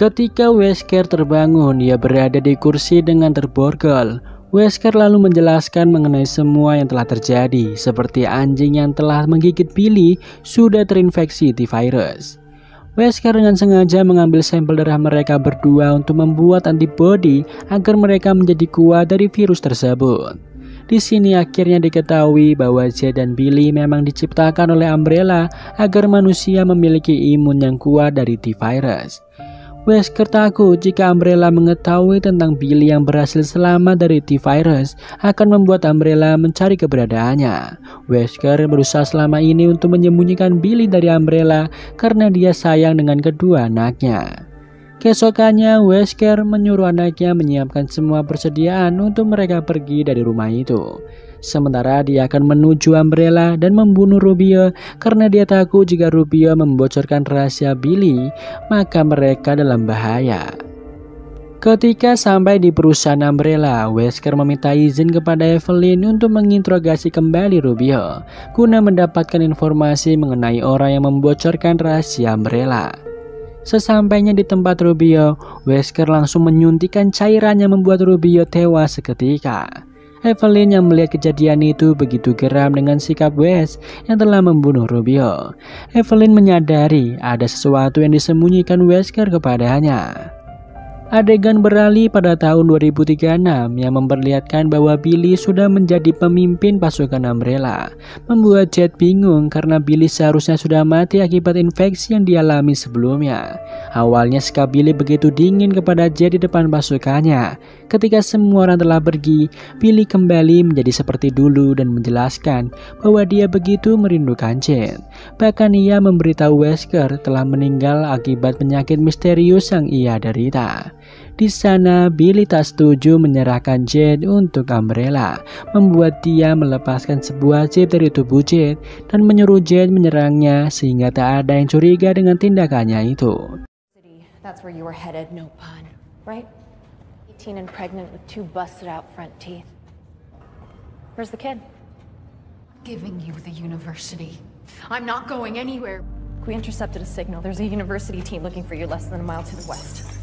Ketika Wesker terbangun, dia berada di kursi dengan terborgol. Wesker lalu menjelaskan mengenai semua yang telah terjadi, seperti anjing yang telah menggigit Billy sudah terinfeksi T-virus. Wesker dengan sengaja mengambil sampel darah mereka berdua untuk membuat antibodi agar mereka menjadi kuat dari virus tersebut. Di sini akhirnya diketahui bahwa Jade dan Billy memang diciptakan oleh Umbrella agar manusia memiliki imun yang kuat dari T-virus. Wesker takut jika Umbrella mengetahui tentang Billy yang berhasil selamat dari T-virus akan membuat Umbrella mencari keberadaannya. Wesker berusaha selama ini untuk menyembunyikan Billy dari Umbrella karena dia sayang dengan kedua anaknya. Keesokannya, Wesker menyuruh anaknya menyiapkan semua persediaan untuk mereka pergi dari rumah itu. Sementara dia akan menuju Umbrella dan membunuh Rubio karena dia takut jika Rubio membocorkan rahasia Billy, maka mereka dalam bahaya. Ketika sampai di perusahaan Umbrella, Wesker meminta izin kepada Evelyn untuk menginterogasi kembali Rubio guna mendapatkan informasi mengenai orang yang membocorkan rahasia Umbrella. Sesampainya di tempat Rubio, Wesker langsung menyuntikkan cairan yang membuat Rubio tewas seketika. Evelyn yang melihat kejadian itu begitu geram dengan sikap Wes yang telah membunuh Rubio. Evelyn menyadari ada sesuatu yang disembunyikan Wesker kepadanya. Adegan beralih pada tahun 2036 yang memperlihatkan bahwa Billy sudah menjadi pemimpin pasukan Umbrella. Membuat Jade bingung karena Billy seharusnya sudah mati akibat infeksi yang dialami sebelumnya. Awalnya sikap Billy begitu dingin kepada Jade di depan pasukannya. Ketika semua orang telah pergi, Billy kembali menjadi seperti dulu dan menjelaskan bahwa dia begitu merindukan Jade. Bahkan ia memberitahu Wesker telah meninggal akibat penyakit misterius yang ia derita. Di sana, Billy tak setuju menyerahkan Jade untuk Umbrella, membuat dia melepaskan sebuah chip dari tubuh Jade dan menyuruh Jade menyerangnya sehingga tak ada yang curiga dengan tindakannya itu. That's where you were headed, no pun, right? 18 and pregnant with 2 busted out front teeth. Where's the kid? Giving you the university. I'm not going anywhere. We intercepted a signal. There's a university team looking for you less than a mile to the west.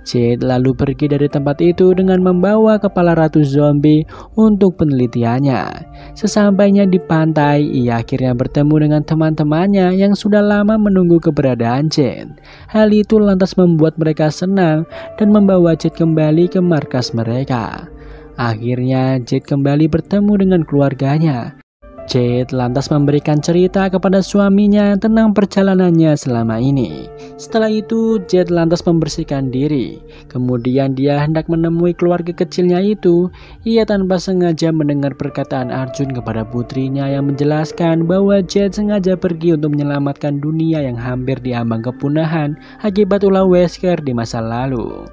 Jade lalu pergi dari tempat itu dengan membawa kepala ratu zombie untuk penelitiannya. Sesampainya di pantai, ia akhirnya bertemu dengan teman-temannya yang sudah lama menunggu keberadaan Jade. Hal itu lantas membuat mereka senang dan membawa Jade kembali ke markas mereka. Akhirnya Jade kembali bertemu dengan keluarganya. Jade lantas memberikan cerita kepada suaminya tentang perjalanannya selama ini. Setelah itu, Jade lantas membersihkan diri. Kemudian dia hendak menemui keluarga kecilnya itu. Ia tanpa sengaja mendengar perkataan Arjun kepada putrinya yang menjelaskan bahwa Jade sengaja pergi untuk menyelamatkan dunia yang hampir diambang kepunahan akibat ulah Wesker di masa lalu.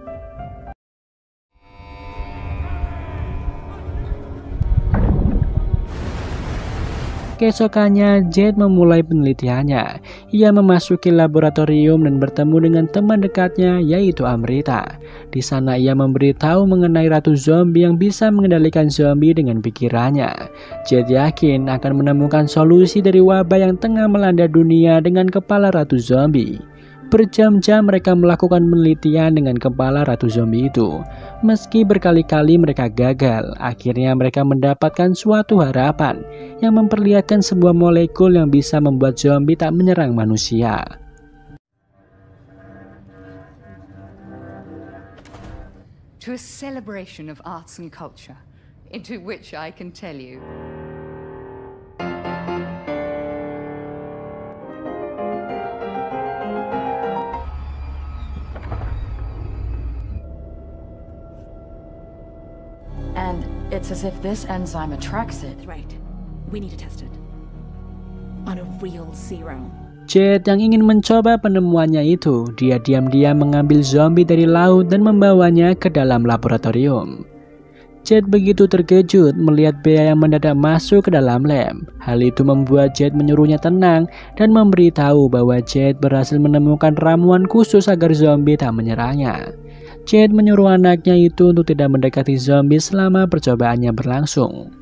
Keesokannya, Jade memulai penelitiannya. Ia memasuki laboratorium dan bertemu dengan teman dekatnya, yaitu Amrita. Di sana ia memberitahu mengenai ratu zombie yang bisa mengendalikan zombie dengan pikirannya. Jade yakin akan menemukan solusi dari wabah yang tengah melanda dunia dengan kepala ratu zombie. Berjam-jam mereka melakukan penelitian dengan kepala ratu zombie itu. Meski berkali-kali mereka gagal, akhirnya mereka mendapatkan suatu harapan yang memperlihatkan sebuah molekul yang bisa membuat zombie tak menyerang manusia. To a celebration of arts and culture, into which I can tell you. And it's as if this enzyme attracts it. Right. We need to test it. On a real serum. Jade yang ingin mencoba penemuannya itu, dia diam-diam mengambil zombie dari laut dan membawanya ke dalam laboratorium. Jade begitu terkejut melihat Bea yang mendadak masuk ke dalam lab. Hal itu membuat Jade menyuruhnya tenang dan memberitahu bahwa Jade berhasil menemukan ramuan khusus agar zombie tak menyerangnya. Jade menyuruh anaknya itu untuk tidak mendekati zombie selama percobaannya berlangsung.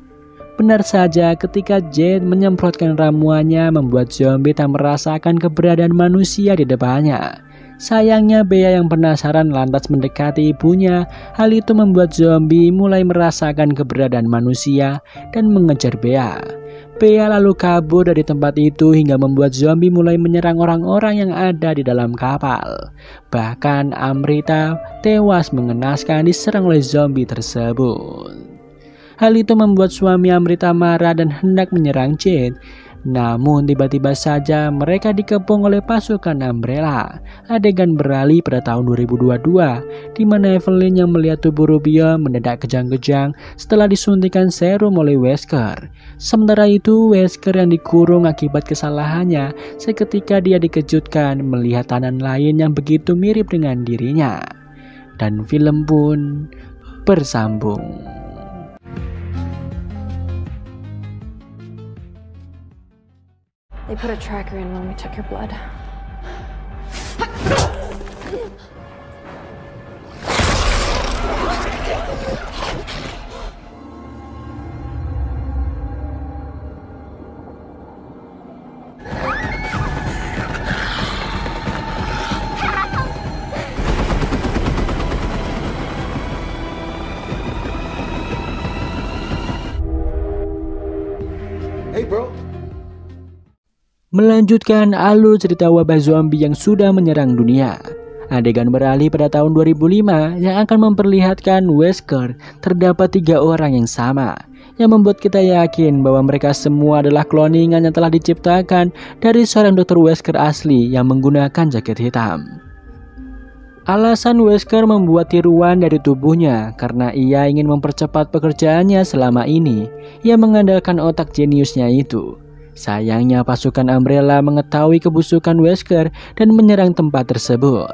Benar saja, ketika Jade menyemprotkan ramuannya membuat zombie tak merasakan keberadaan manusia di depannya. Sayangnya Bea yang penasaran lantas mendekati ibunya. Hal itu membuat zombie mulai merasakan keberadaan manusia dan mengejar Bea. Bea lalu kabur dari tempat itu hingga membuat zombie mulai menyerang orang-orang yang ada di dalam kapal. Bahkan Amrita tewas mengenaskan diserang oleh zombie tersebut. Hal itu membuat suami Amrita marah dan hendak menyerang Jade. Namun tiba-tiba saja mereka dikepung oleh pasukan Umbrella. Adegan beralih pada tahun 2022, di mana Evelyn yang melihat tubuh Rubio mendadak kejang-kejang setelah disuntikan serum oleh Wesker. Sementara itu Wesker yang dikurung akibat kesalahannya, seketika dia dikejutkan melihat tahanan lain yang begitu mirip dengan dirinya. Dan film pun bersambung. They put a tracker in when we took your blood. Hey, bro. Melanjutkan alur cerita wabah zombie yang sudah menyerang dunia. Adegan beralih pada tahun 2005 yang akan memperlihatkan Wesker terdapat 3 orang yang sama, yang membuat kita yakin bahwa mereka semua adalah kloningan yang telah diciptakan dari seorang Dr. Wesker asli yang menggunakan jaket hitam. Alasan Wesker membuat tiruan dari tubuhnya karena ia ingin mempercepat pekerjaannya selama ini. Ia mengandalkan otak jeniusnya itu. Sayangnya pasukan Umbrella mengetahui kebusukan Wesker dan menyerang tempat tersebut.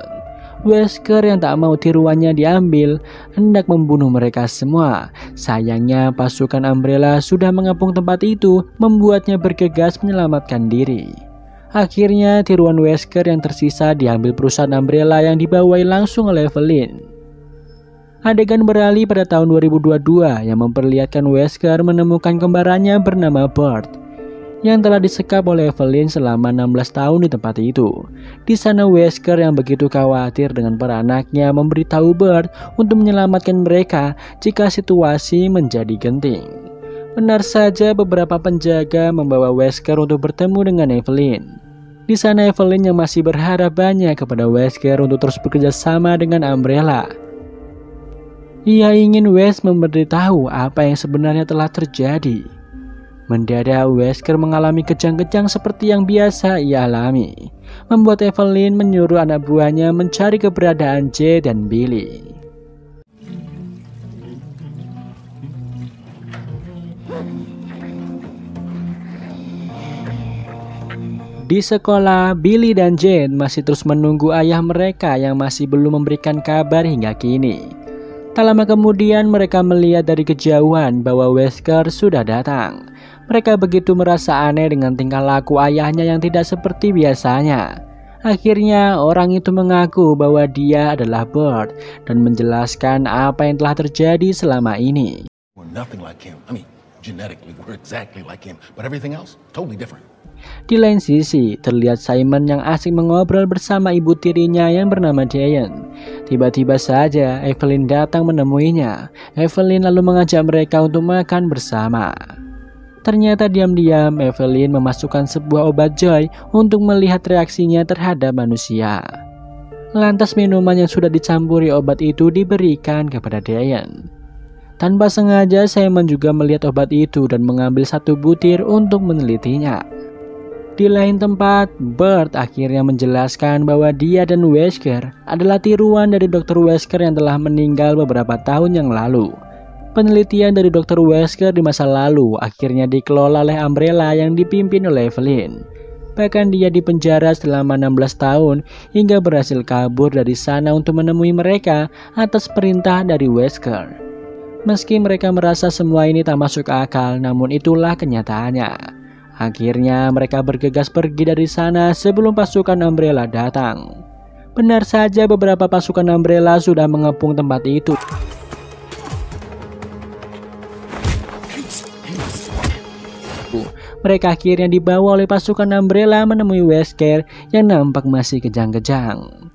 Wesker yang tak mau tiruannya diambil hendak membunuh mereka semua. Sayangnya pasukan Umbrella sudah mengepung tempat itu, membuatnya bergegas menyelamatkan diri. Akhirnya tiruan Wesker yang tersisa diambil perusahaan Umbrella yang dibawahi langsung oleh Evelyn. Adegan beralih pada tahun 2022 yang memperlihatkan Wesker menemukan kembarannya bernama Bart yang telah disekap oleh Evelyn selama 16 tahun di tempat itu. Di sana Wesker yang begitu khawatir dengan para anaknya memberitahu Bart untuk menyelamatkan mereka jika situasi menjadi genting. Benar saja beberapa penjaga membawa Wesker untuk bertemu dengan Evelyn. Di sana Evelyn yang masih berharap banyak kepada Wesker untuk terus bekerja sama dengan Umbrella. Ia ingin Wes memberitahu apa yang sebenarnya telah terjadi. Mendadak Wesker mengalami kejang-kejang seperti yang biasa ia alami, membuat Evelyn menyuruh anak buahnya mencari keberadaan Jade dan Billy. Di sekolah, Billy dan Jade masih terus menunggu ayah mereka yang masih belum memberikan kabar hingga kini. Tak lama kemudian mereka melihat dari kejauhan bahwa Wesker sudah datang. Mereka begitu merasa aneh dengan tingkah laku ayahnya yang tidak seperti biasanya. Akhirnya orang itu mengaku bahwa dia adalah Bert dan menjelaskan apa yang telah terjadi selama ini. We're nothing like him. I mean, genetically we're exactly like him, but everything else totally different. Di lain sisi, terlihat Simon yang asik mengobrol bersama ibu tirinya yang bernama Diane. Tiba-tiba saja Evelyn datang menemuinya. Evelyn lalu mengajak mereka untuk makan bersama. Ternyata diam-diam Evelyn memasukkan sebuah obat Joy untuk melihat reaksinya terhadap manusia. Lantas minuman yang sudah dicampuri obat itu diberikan kepada Diane. Tanpa sengaja Simon juga melihat obat itu dan mengambil satu butir untuk menelitinya. Di lain tempat, Bert akhirnya menjelaskan bahwa dia dan Wesker adalah tiruan dari Dr. Wesker yang telah meninggal beberapa tahun yang lalu. Penelitian dari Dr. Wesker di masa lalu akhirnya dikelola oleh Umbrella yang dipimpin oleh Evelyn. Bahkan dia dipenjara selama 16 tahun hingga berhasil kabur dari sana untuk menemui mereka atas perintah dari Wesker. Meski mereka merasa semua ini tak masuk akal, namun itulah kenyataannya. Akhirnya mereka bergegas pergi dari sana sebelum pasukan Umbrella datang. Benar saja beberapa pasukan Umbrella sudah mengepung tempat itu. Mereka akhirnya dibawa oleh pasukan Umbrella menemui Wesker yang nampak masih kejang-kejang.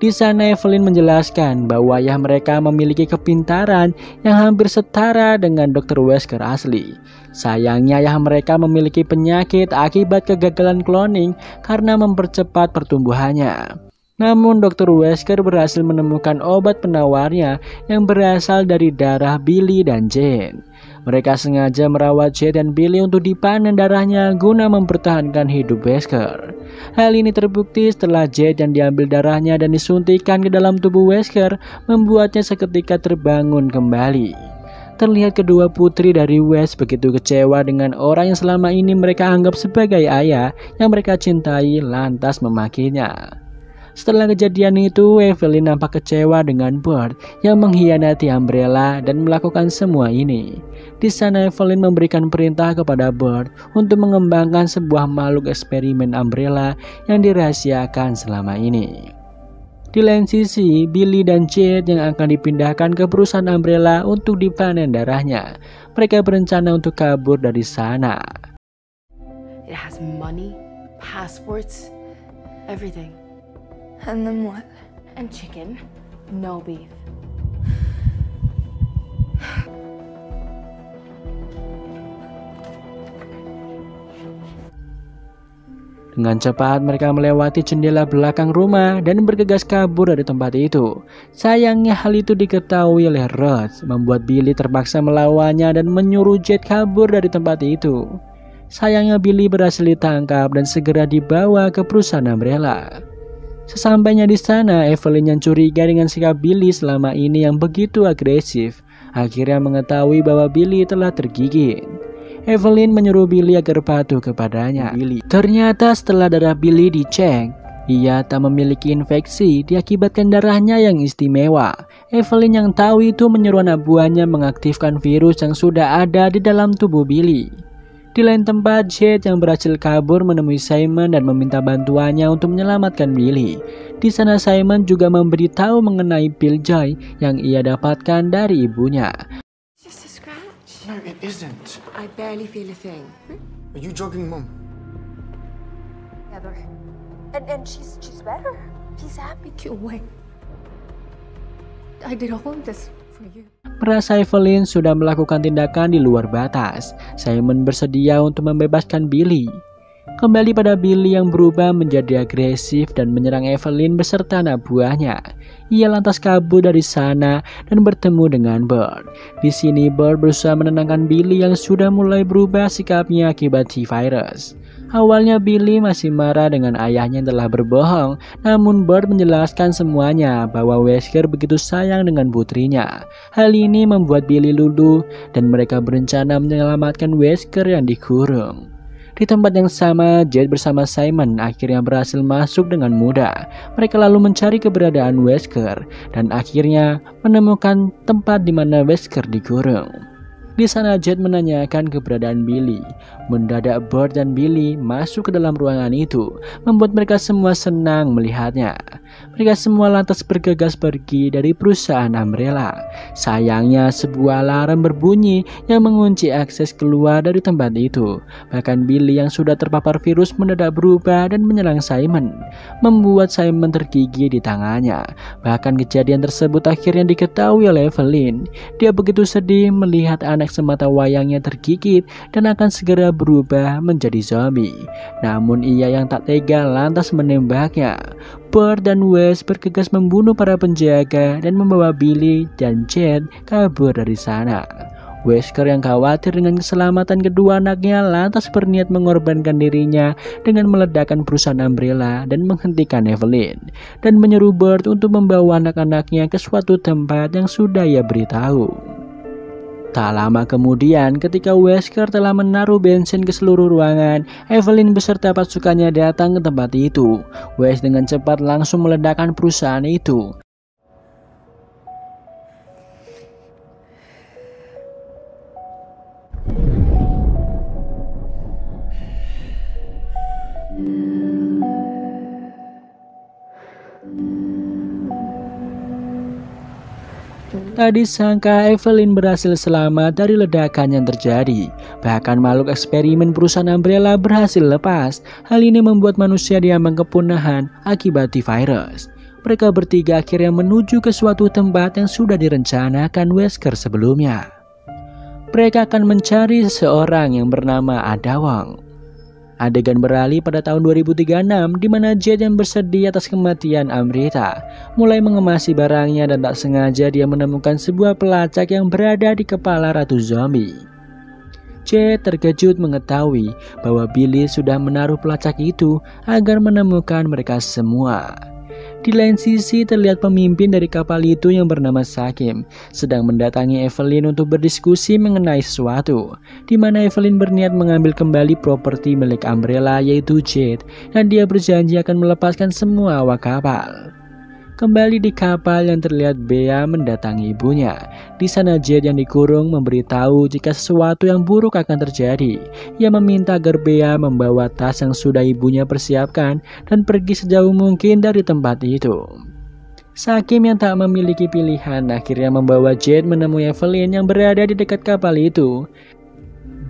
Di sana Evelyn menjelaskan bahwa ayah mereka memiliki kepintaran yang hampir setara dengan Dr. Wesker asli. Sayangnya ayah mereka memiliki penyakit akibat kegagalan cloning karena mempercepat pertumbuhannya. Namun Dr. Wesker berhasil menemukan obat penawarnya yang berasal dari darah Billy dan Jane. Mereka sengaja merawat Jade dan Billy untuk dipanen darahnya guna mempertahankan hidup Wesker. Hal ini terbukti setelah Jade yang diambil darahnya dan disuntikkan ke dalam tubuh Wesker membuatnya seketika terbangun kembali. Terlihat kedua putri dari West begitu kecewa dengan orang yang selama ini mereka anggap sebagai ayah yang mereka cintai lantas memakinya. Setelah kejadian itu, Evelyn nampak kecewa dengan Bert yang mengkhianati Umbrella dan melakukan semua ini. Di sana Evelyn memberikan perintah kepada Bert untuk mengembangkan sebuah makhluk eksperimen Umbrella yang dirahasiakan selama ini. Di lain sisi, Billy dan Jade yang akan dipindahkan ke perusahaan Umbrella untuk dipanen darahnya. Mereka berencana untuk kabur dari sana. It has money, passports, everything. And then what? And chicken, no beef. Dengan cepat mereka melewati jendela belakang rumah dan bergegas kabur dari tempat itu. Sayangnya hal itu diketahui oleh Rhodes, membuat Billy terpaksa melawannya dan menyuruh Jade kabur dari tempat itu. Sayangnya Billy berhasil ditangkap dan segera dibawa ke perusahaan Umbrella. Sesampainya di sana, Evelyn yang curiga dengan sikap Billy selama ini yang begitu agresif, akhirnya mengetahui bahwa Billy telah tergigit. Evelyn menyuruh Billy agar patuh kepadanya. Ternyata setelah darah Billy dicek, ia tak memiliki infeksi diakibatkan darahnya yang istimewa. Evelyn yang tahu itu menyuruh anak buahnya mengaktifkan virus yang sudah ada di dalam tubuh Billy. Di lain tempat, Jade yang berhasil kabur menemui Simon dan meminta bantuannya untuk menyelamatkan Billy. Di sana Simon juga memberitahu mengenai pil Joy yang ia dapatkan dari ibunya. Just a scratch. No, it isn't. I barely feel a thing. Are you drugging Mom? Together. And she's better. She's happy. Wait. I did all this for you. Merasa Evelyn sudah melakukan tindakan di luar batas, Simon bersedia untuk membebaskan Billy. Kembali pada Billy yang berubah menjadi agresif dan menyerang Evelyn beserta anak buahnya. Ia lantas kabur dari sana dan bertemu dengan Bert. Di sini Bert berusaha menenangkan Billy yang sudah mulai berubah sikapnya akibat T-Virus. Awalnya Billy masih marah dengan ayahnya yang telah berbohong, namun Bert menjelaskan semuanya bahwa Wesker begitu sayang dengan putrinya. Hal ini membuat Billy luluh dan mereka berencana menyelamatkan Wesker yang dikurung. Di tempat yang sama, Jade bersama Simon akhirnya berhasil masuk dengan mudah. Mereka lalu mencari keberadaan Wesker dan akhirnya menemukan tempat di mana Wesker dikurung. Di sana Jade menanyakan keberadaan Billy. Mendadak Bert dan Billy masuk ke dalam ruangan itu, membuat mereka semua senang melihatnya. Mereka semua lantas bergegas pergi dari perusahaan Umbrella. Sayangnya sebuah alarm berbunyi yang mengunci akses keluar dari tempat itu. Bahkan Billy yang sudah terpapar virus mendadak berubah dan menyerang Simon, membuat Simon tergigit di tangannya. Bahkan kejadian tersebut akhirnya diketahui oleh Evelyn. Dia begitu sedih melihat anak semata wayangnya tergigit dan akan segera berubah menjadi zombie. Namun ia yang tak tega lantas menembaknya. Bert dan Wes bergegas membunuh para penjaga dan membawa Billy dan Jade kabur dari sana. Wesker yang khawatir dengan keselamatan kedua anaknya lantas berniat mengorbankan dirinya dengan meledakkan perusahaan Umbrella dan menghentikan Evelyn, dan menyeru Bert untuk membawa anak-anaknya ke suatu tempat yang sudah ia beritahu. Tak lama kemudian, ketika Wesker telah menaruh bensin ke seluruh ruangan, Evelyn beserta pasukannya datang ke tempat itu. Wes dengan cepat langsung meledakkan perusahaan itu. Tak disangka Evelyn berhasil selamat dari ledakan yang terjadi. Bahkan makhluk eksperimen perusahaan Umbrella berhasil lepas. Hal ini membuat manusia diambang kepunahan akibat virus. Mereka bertiga akhirnya menuju ke suatu tempat yang sudah direncanakan Wesker sebelumnya. Mereka akan mencari seseorang yang bernama Adawang. Adegan beralih pada tahun 2036 di mana Jade yang bersedih atas kematian Amrita mulai mengemasi barangnya dan tak sengaja dia menemukan sebuah pelacak yang berada di kepala ratu zombie. Jade terkejut mengetahui bahwa Billy sudah menaruh pelacak itu agar menemukan mereka semua. Di lain sisi terlihat pemimpin dari kapal itu yang bernama Sakim sedang mendatangi Evelyn untuk berdiskusi mengenai sesuatu, di mana Evelyn berniat mengambil kembali properti milik Umbrella yaitu Jade, dan dia berjanji akan melepaskan semua awak kapal. Kembali di kapal yang terlihat Bea mendatangi ibunya. Di sana Jade yang dikurung memberitahu jika sesuatu yang buruk akan terjadi. Ia meminta agar Bea membawa tas yang sudah ibunya persiapkan dan pergi sejauh mungkin dari tempat itu. Sakim yang tak memiliki pilihan akhirnya membawa Jade menemui Evelyn yang berada di dekat kapal itu.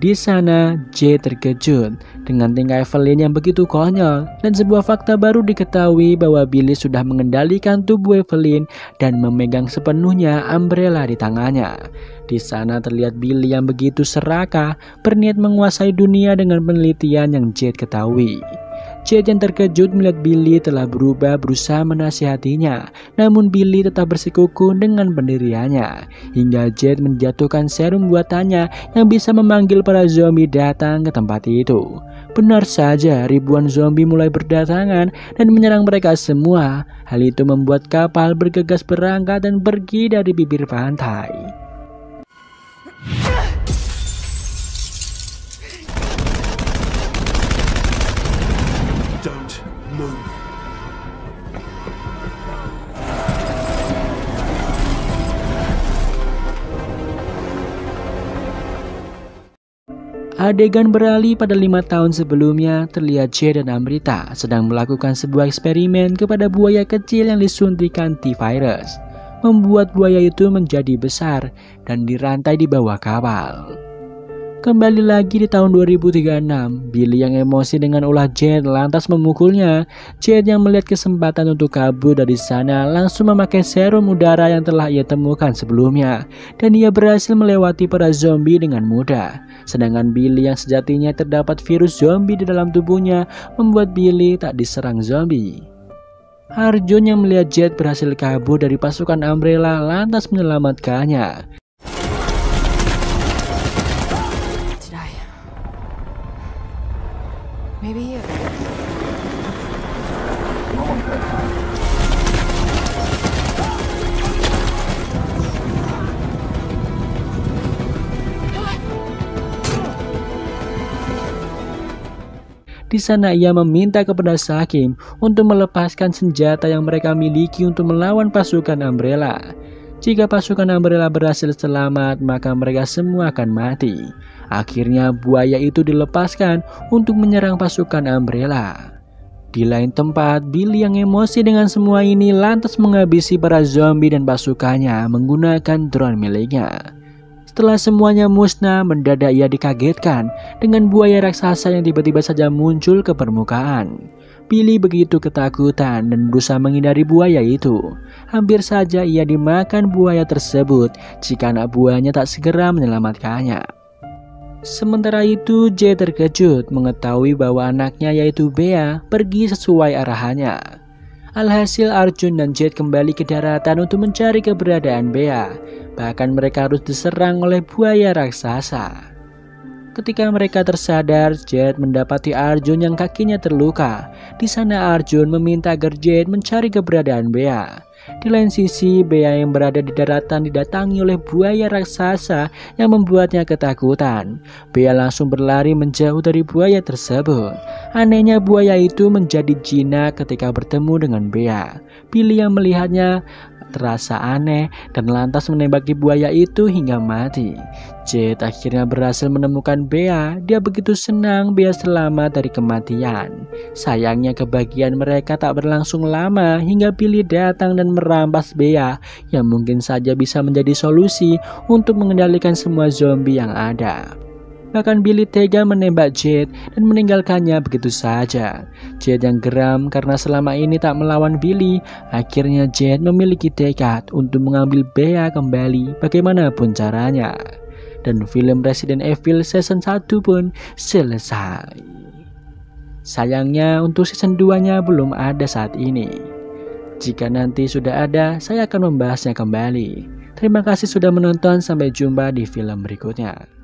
Di sana, Jade terkejut dengan tingkah Evelyn yang begitu konyol, dan sebuah fakta baru diketahui bahwa Billy sudah mengendalikan tubuh Evelyn dan memegang sepenuhnya Umbrella di tangannya. Di sana terlihat Billy yang begitu serakah, berniat menguasai dunia dengan penelitian yang Jade ketahui. Jade yang terkejut melihat Billy telah berubah berusaha menasihatinya, namun Billy tetap bersikukuh dengan pendiriannya, hingga Jade menjatuhkan serum buatannya yang bisa memanggil para zombie datang ke tempat itu. Benar saja, ribuan zombie mulai berdatangan dan menyerang mereka semua. Hal itu membuat kapal bergegas berangkat dan pergi dari bibir pantai. Don't move. Adegan beralih pada 5 tahun sebelumnya, terlihat Jade dan Amrita sedang melakukan sebuah eksperimen kepada buaya kecil yang disuntik antivirus, membuat buaya itu menjadi besar dan dirantai di bawah kapal. Kembali lagi di tahun 2036, Billy yang emosi dengan ulah Jade lantas memukulnya. Jade yang melihat kesempatan untuk kabur dari sana langsung memakai serum udara yang telah ia temukan sebelumnya, dan ia berhasil melewati para zombie dengan mudah. Sedangkan Billy yang sejatinya terdapat virus zombie di dalam tubuhnya membuat Billy tak diserang zombie. Arjun yang melihat Jade berhasil kabur dari pasukan Umbrella lantas menyelamatkannya. Maybe you. Di sana ia meminta kepada Sakim untuk melepaskan senjata yang mereka miliki untuk melawan pasukan Umbrella. Jika pasukan Umbrella berhasil selamat, maka mereka semua akan mati. Akhirnya buaya itu dilepaskan untuk menyerang pasukan Umbrella. Di lain tempat, Billy yang emosi dengan semua ini lantas menghabisi para zombie dan pasukannya menggunakan drone miliknya. Setelah semuanya musnah, mendadak ia dikagetkan dengan buaya raksasa yang tiba-tiba saja muncul ke permukaan. Billy begitu ketakutan dan berusaha menghindari buaya itu. Hampir saja ia dimakan buaya tersebut jika anak buahnya tak segera menyelamatkannya. Sementara itu, Jade terkejut mengetahui bahwa anaknya yaitu Bea pergi sesuai arahannya. Alhasil Arjun dan Jade kembali ke daratan untuk mencari keberadaan Bea. Bahkan mereka harus diserang oleh buaya raksasa. Ketika mereka tersadar, Jade mendapati Arjun yang kakinya terluka. Di sana Arjun meminta agar Jade mencari keberadaan Bea. Di lain sisi, Bea yang berada di daratan didatangi oleh buaya raksasa yang membuatnya ketakutan. Bea langsung berlari menjauh dari buaya tersebut. Anehnya buaya itu menjadi jinak ketika bertemu dengan Bea. Billy yang melihatnya terasa aneh dan lantas menembaki buaya itu hingga mati. Jade akhirnya berhasil menemukan Bea. Dia begitu senang Bea selamat dari kematian. Sayangnya kebahagiaan mereka tak berlangsung lama hingga Billy datang dan merampas Bea yang mungkin saja bisa menjadi solusi untuk mengendalikan semua zombie yang ada. Bahkan Billy tega menembak Jade dan meninggalkannya begitu saja. Jade yang geram karena selama ini tak melawan Billy, akhirnya Jade memiliki tekad untuk mengambil Bea kembali bagaimanapun caranya. Dan film Resident Evil Season 1 pun selesai. Sayangnya untuk season 2-nya belum ada saat ini. Jika nanti sudah ada, saya akan membahasnya kembali. Terima kasih sudah menonton, sampai jumpa di film berikutnya.